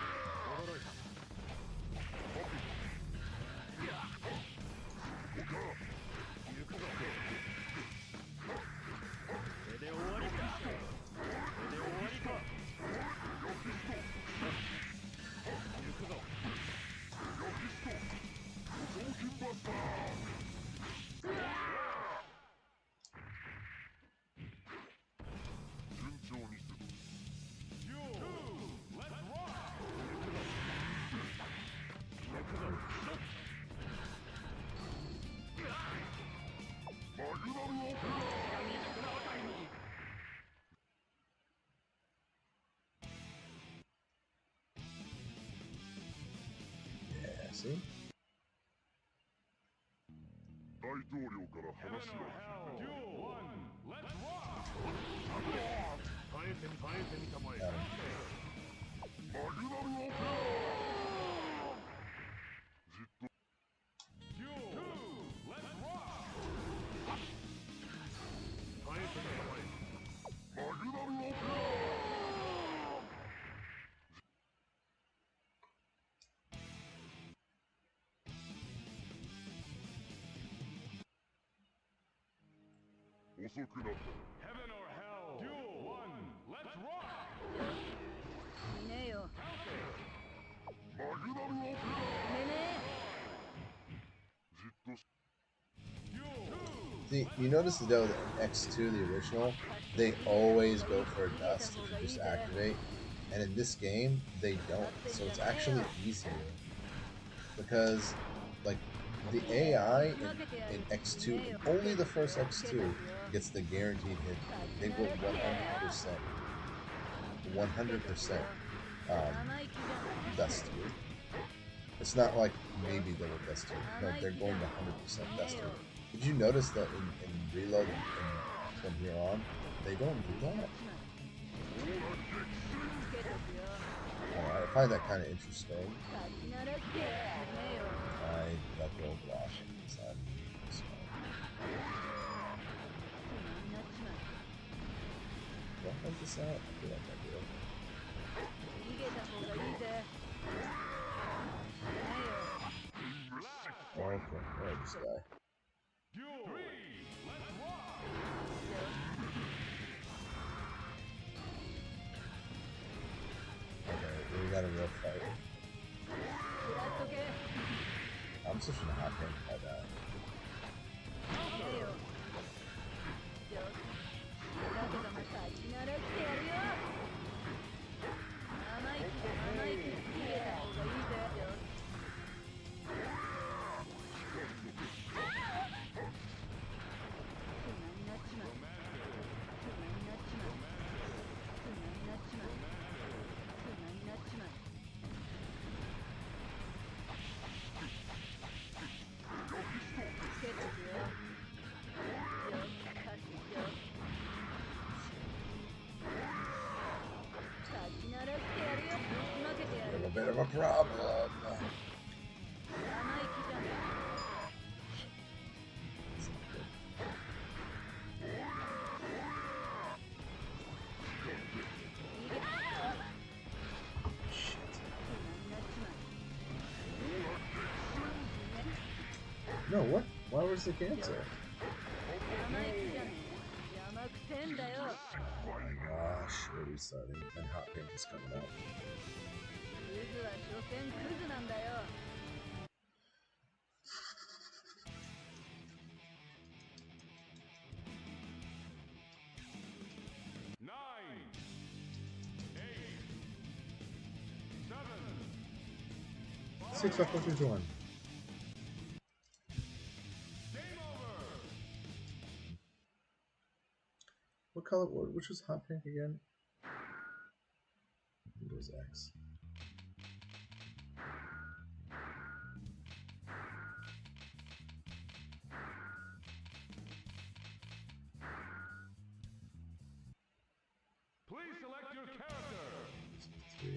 Yeah, see? Heaven or hell. You one. Let's rock. Heaven or hell. You one. Let's rock. You notice though that in X2, the original, they always go for a dust if you just activate, and in this game they don't. So it's actually easier because, like, the AI in X2, only the first X2 gets the guaranteed hit. They will 100% dust you. It's not like maybe they will dust you. No, they're going to 100% dust you. Did you notice that in Reload and from here on, they don't do that? I find that kind of interesting. I got the old wash inside. Do I find this out? I feel like I do. Oh, okay, where this guy? Okay, we got a real fight. I'm such a hot pink by that. A bit of a problem. No, what? Why was it canceled? Oh my gosh, we're restarting, and Hot Pink is coming out. Six, five, four, three, two, one. What color? Which was Hot Pink again? Windows X. Please select your character. 3 a.m.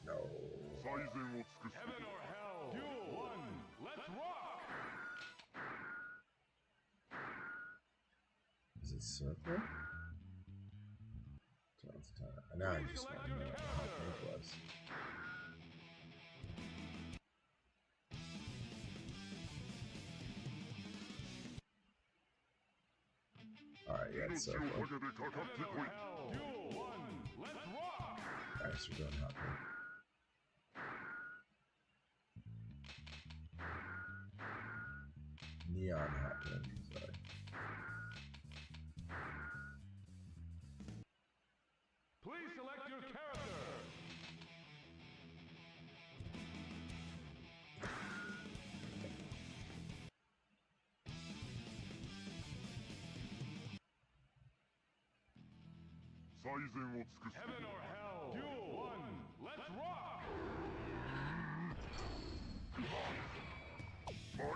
No. Heaven or hell. Duel 1. Let's rock. Is it circle? Now I just want to know what Hot Pink was. Alright, yeah, it's circle. Alright, so we're doing Hot Pink. Neon Hot Pink, sorry. Please select your character. Heaven or hell. Duel 1. Let's rock. Duel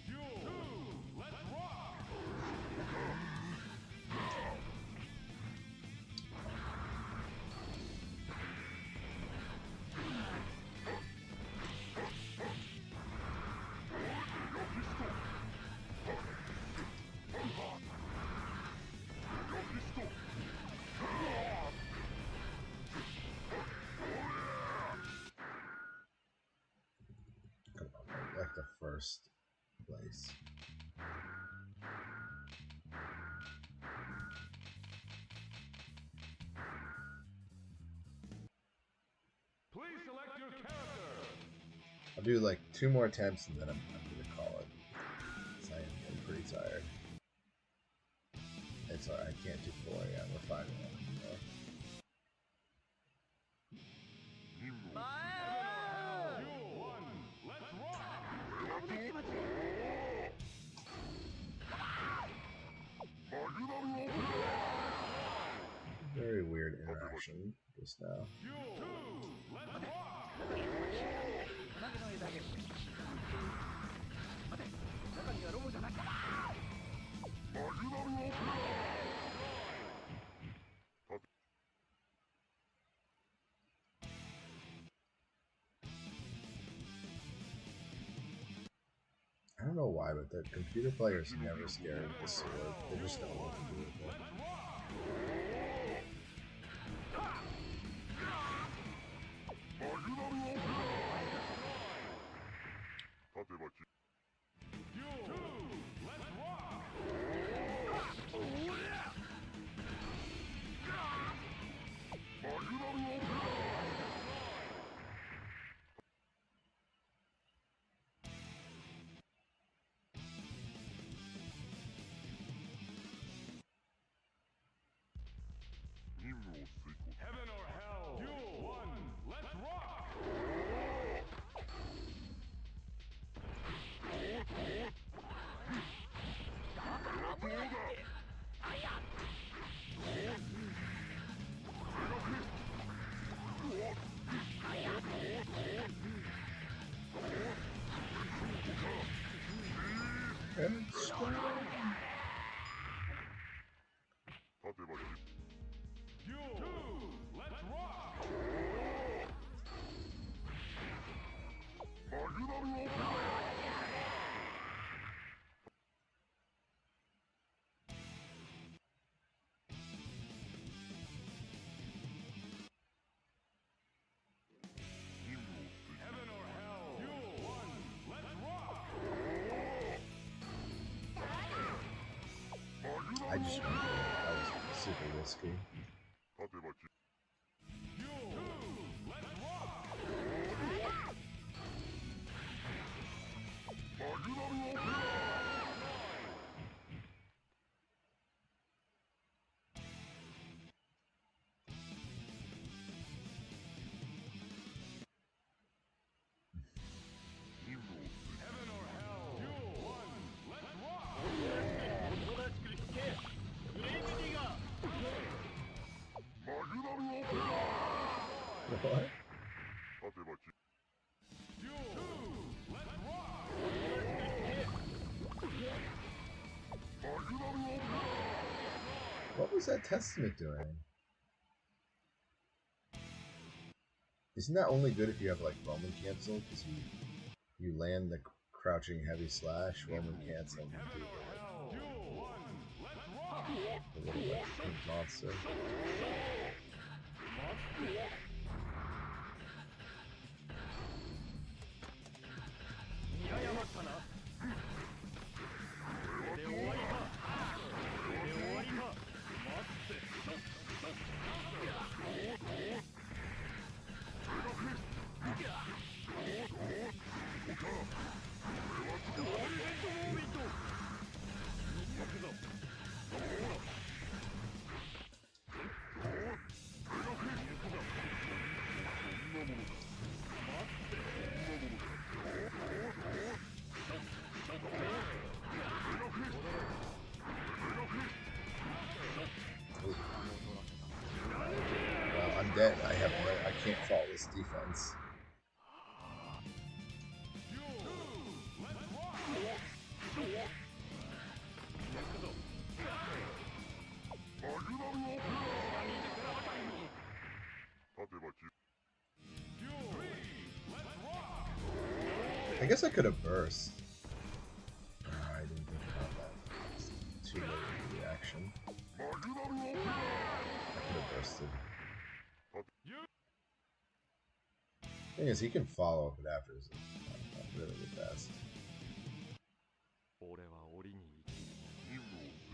2. Let's rock. do like 2 more attempts and then I'm gonna call it. So I'm pretty tired. It's alright, I can't do 4 yet. We're 5 a.m. anymore. Very weird interaction just now. I don't know why, but the computer players never scared with the sword. They just don't know what to do with it. Heaven or hell? Duel 1, let's rock! Duel 2, let's rock! Heaven or hell? Duel 1, let's rock! I just went for it. That was super risky. Duel 2, let's rock! Heaven or hell? Duel 1, let's rock! What? Duel 2, let's rock! What was that testament doing? Isn't that only good if you have like Roman cancel? Because you land the crouching heavy slash, Roman cancel, and do Duel 1, let's rock! the little like, pink monster. Well, I'm dead. I can't fault this defense. I guess I could have burst. I didn't think about that. It's too late in the reaction. I could have bursted. Thing is, he can follow up it after. Is not really the best.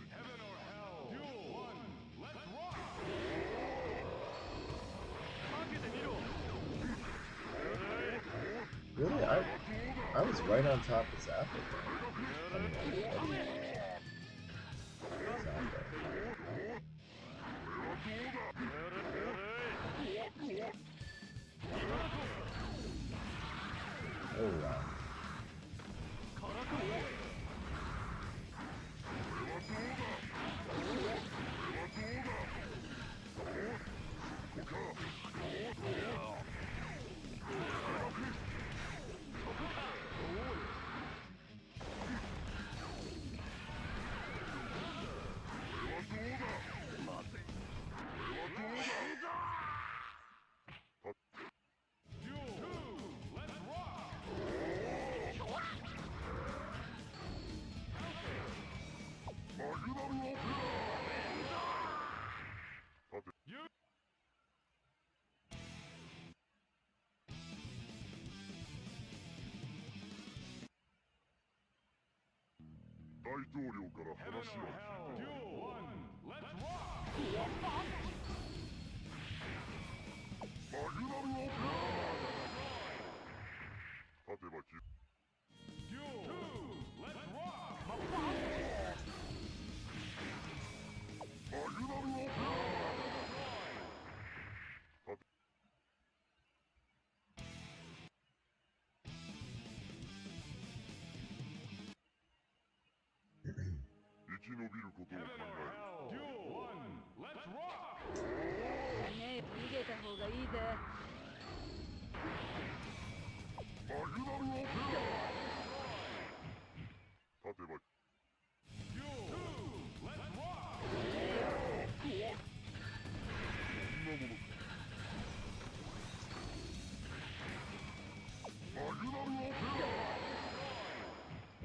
Heaven or hell? Duel 1, let's rock! Really? I was right on top of Zappa. I mean, Zappa. Oh wow.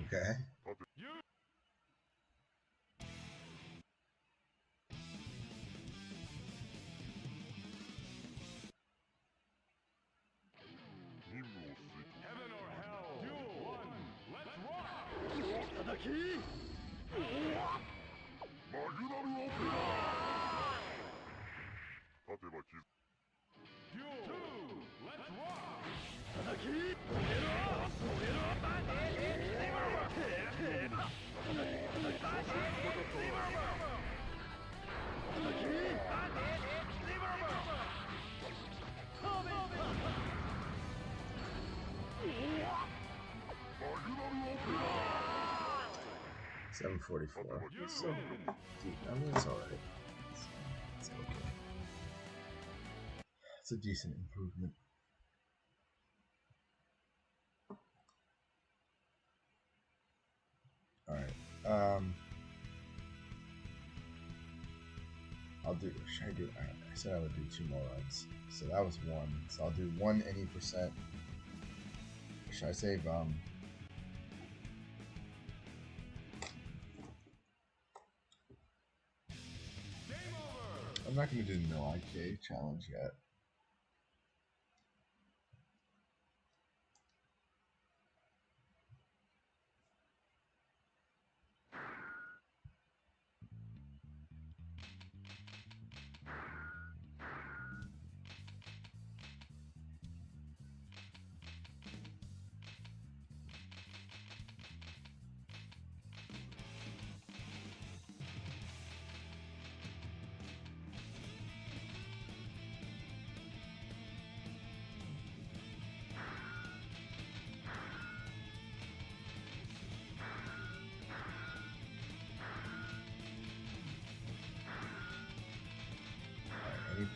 Okay. Heaven or hell. Duel 1. Let's rock. Duel 2. Let's rock. $744. So deep. I mean, it's alright. It's okay. It's a decent improvement. Alright. I'll do. Should I do? I said I would do 2 more runs. So that was 1. So I'll do 1 any percent. Should I save? I'm not going to do no IK challenge yet.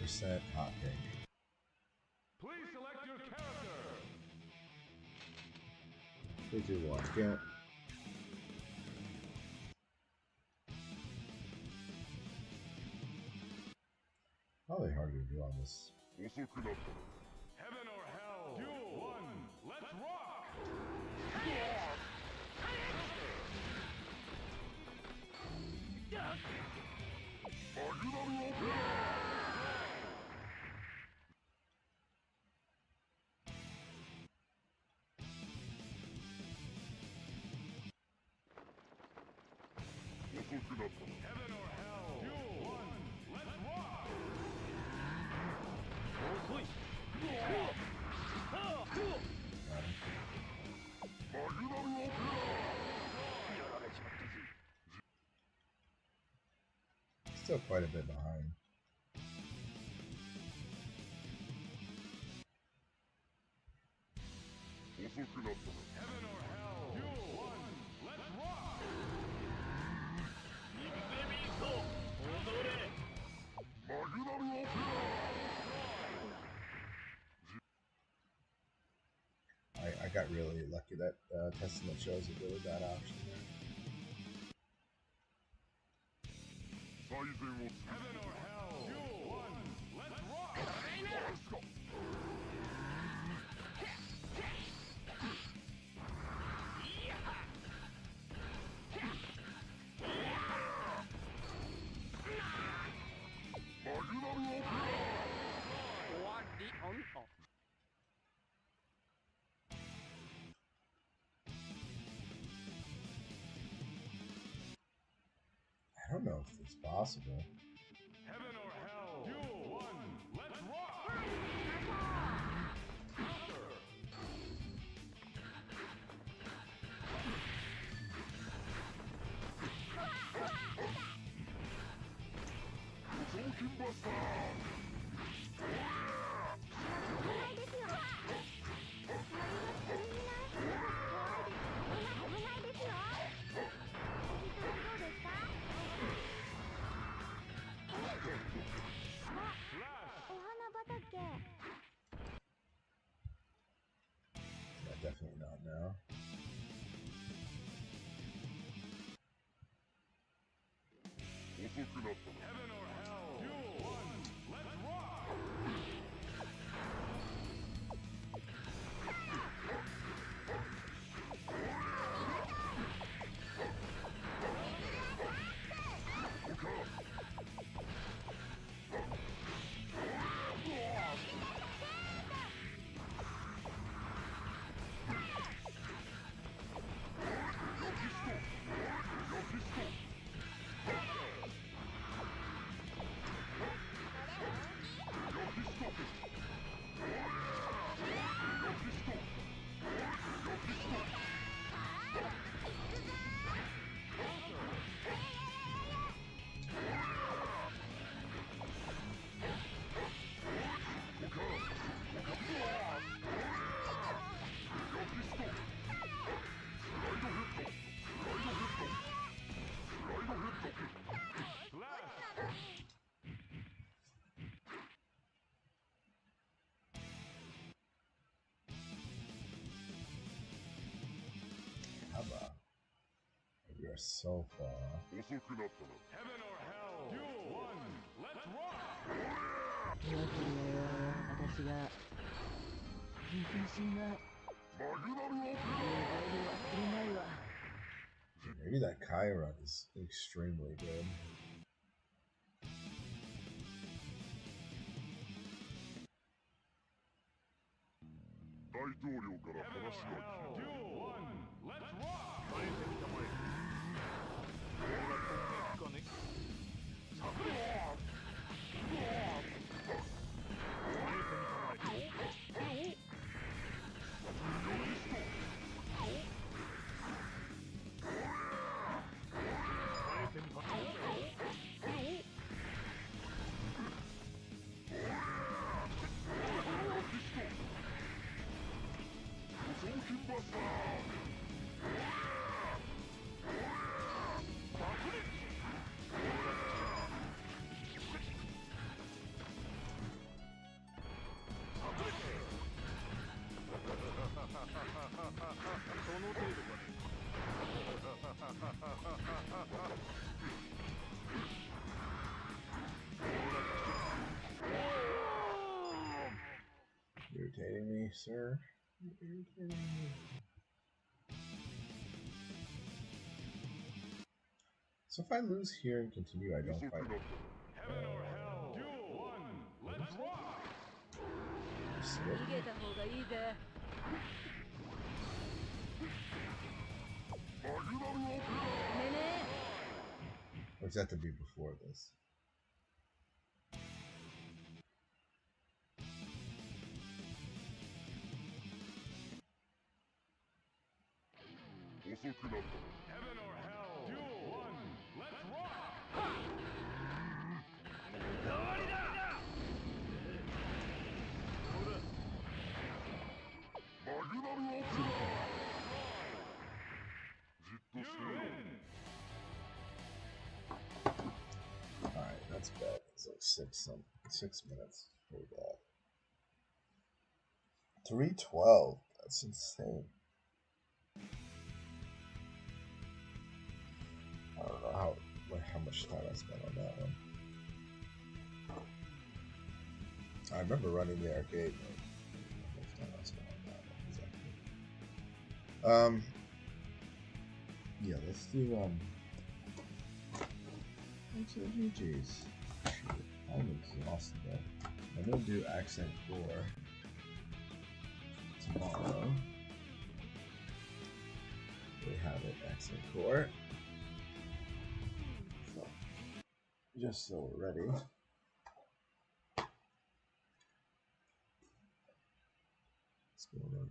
Percent hot pink. Please select your character. We do watch get. Probably harder to do on this. Heaven or hell. Duel 1. Let's rock. Heaven or hell. Duel 1. Let's rock. still quite a bit behind. Heaven or hell, duel 1, let's rock! I got really lucky that Testament shows a really bad option there. Heaven or hell, duel 1, let's rock! Let's go! I don't know if it's possible. Heaven or hell, duel 1, let's rock! Counter! Yeah, definitely not now. Heaven or hell, duel 1, let's rock! Haba. We are so far. Heaven or hell, duel 1, let's rock! 気をつけろよ私が自信が覚える忘れないわ Maybe that Kyra is extremely good. Heaven or hell, duel 1, let's rock! その程度かね You're irritating me, sir. You're irritating me. So if I lose here and continue, I don't fight. Heaven or hell, duel 1, let's rock! 逃げた方がいいぜ Or does that have to be before this? Heaven or hell, duel 1, let's rock! That's bad. It's like 6 minutes for that. 3:12. That's insane. I don't know how much time I spent on that one. I remember running the arcade. How much time I spent on that one exactly. Yeah, let's do let's do GG's. Shoot, I'm exhausted though. I'm gonna do Accent Core tomorrow. We have it, Accent Core. So, just so we're ready. What's going on?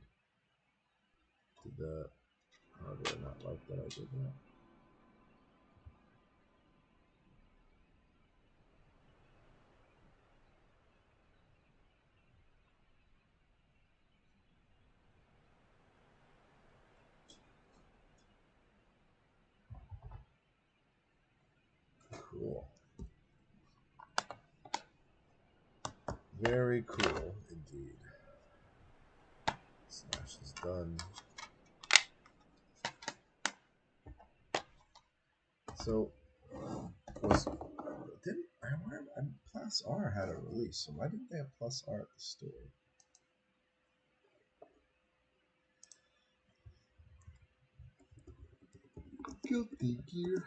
How do I not like that I did that? Cool. Very cool indeed. Smash is done. So, Plus R had a release, so why didn't they have Plus R at the store? Guilty Gear.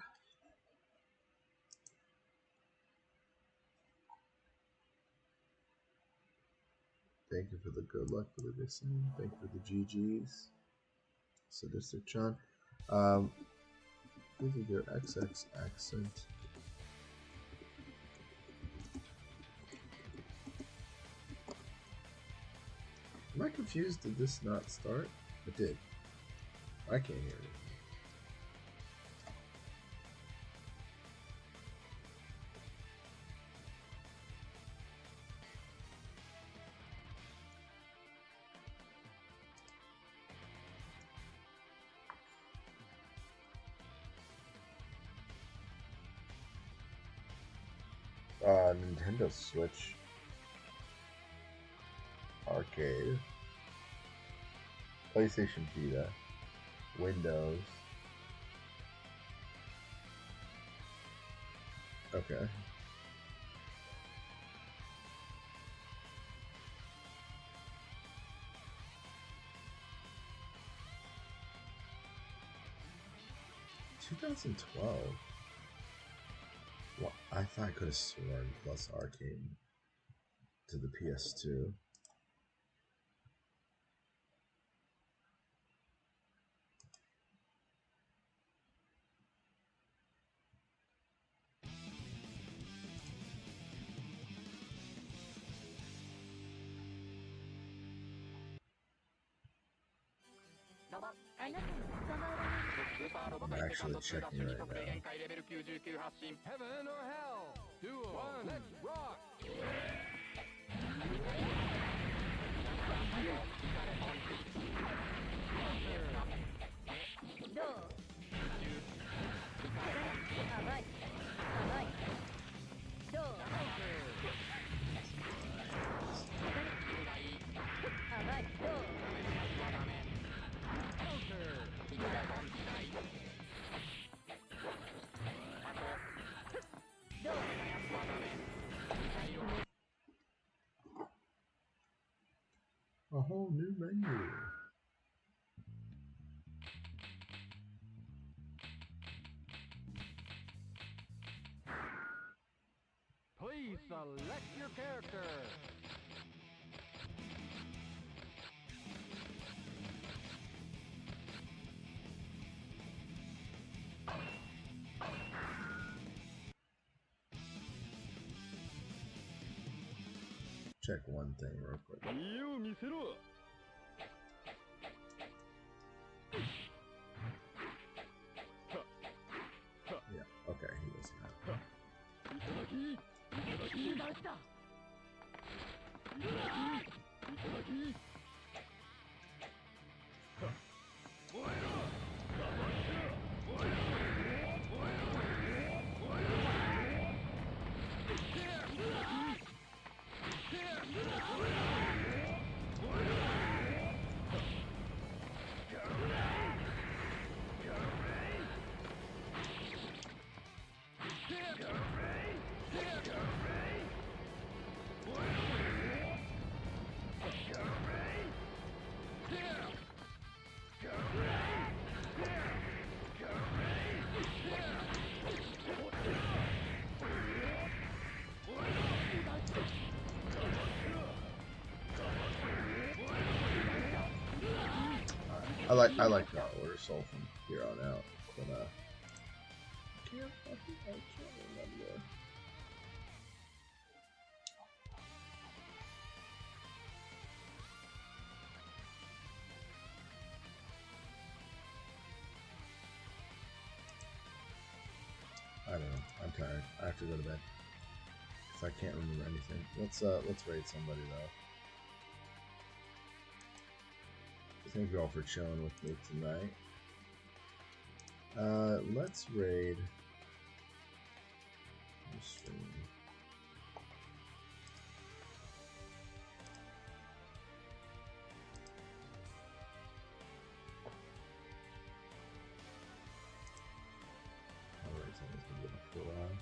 Thank you for the good luck for the listening. Thank you for the GGs. Sadistic John. Guilty Gear XX accent. Am I confused? Did this not start? It did. I can't hear it. Nintendo Switch Arcade, PlayStation Vita, Windows. Okay. $2012. Well, I thought I could have sworn Plus R came to the PS2. I'm actually checking right now. Heaven or hell? Duo. One. Let's rock. A whole new menu. Please select your character. Check one thing real quick. Yeah, okay, he doesn't have I like the order soul from here on out, but I can't remember. I don't know. I'm tired. I have to go to bed because I can't remember anything. Let's raid somebody though. Thank you all for chilling with me tonight. Let's raid. Alright, someone's gonna get a full on.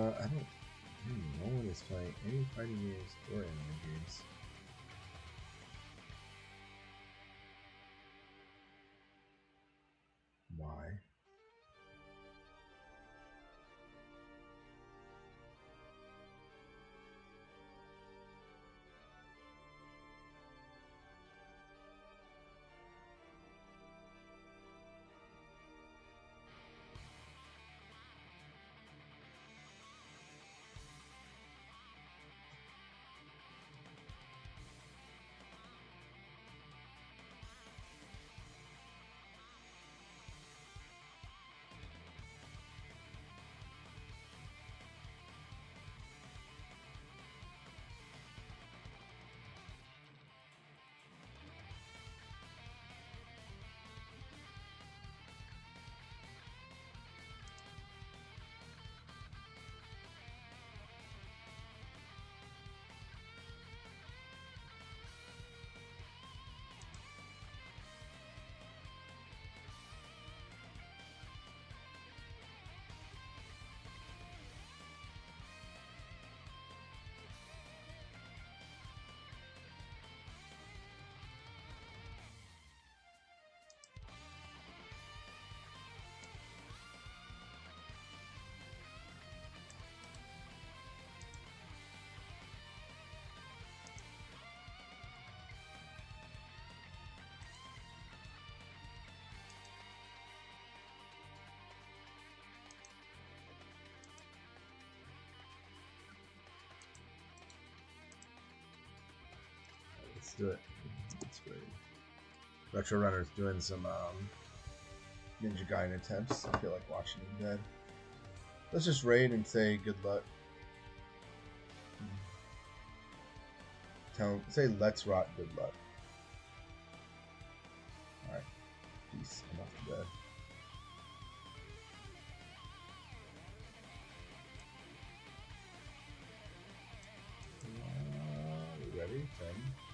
I don't. No one is playing any fighting games or anime games. Why? Let's do it. Let's raid. Retro Runner's doing some Ninja Gaiden attempts. I feel like watching him dead. Let's just raid and say good luck. Say let's rot good luck. Alright. Peace. I'm off to bed. You ready? 10.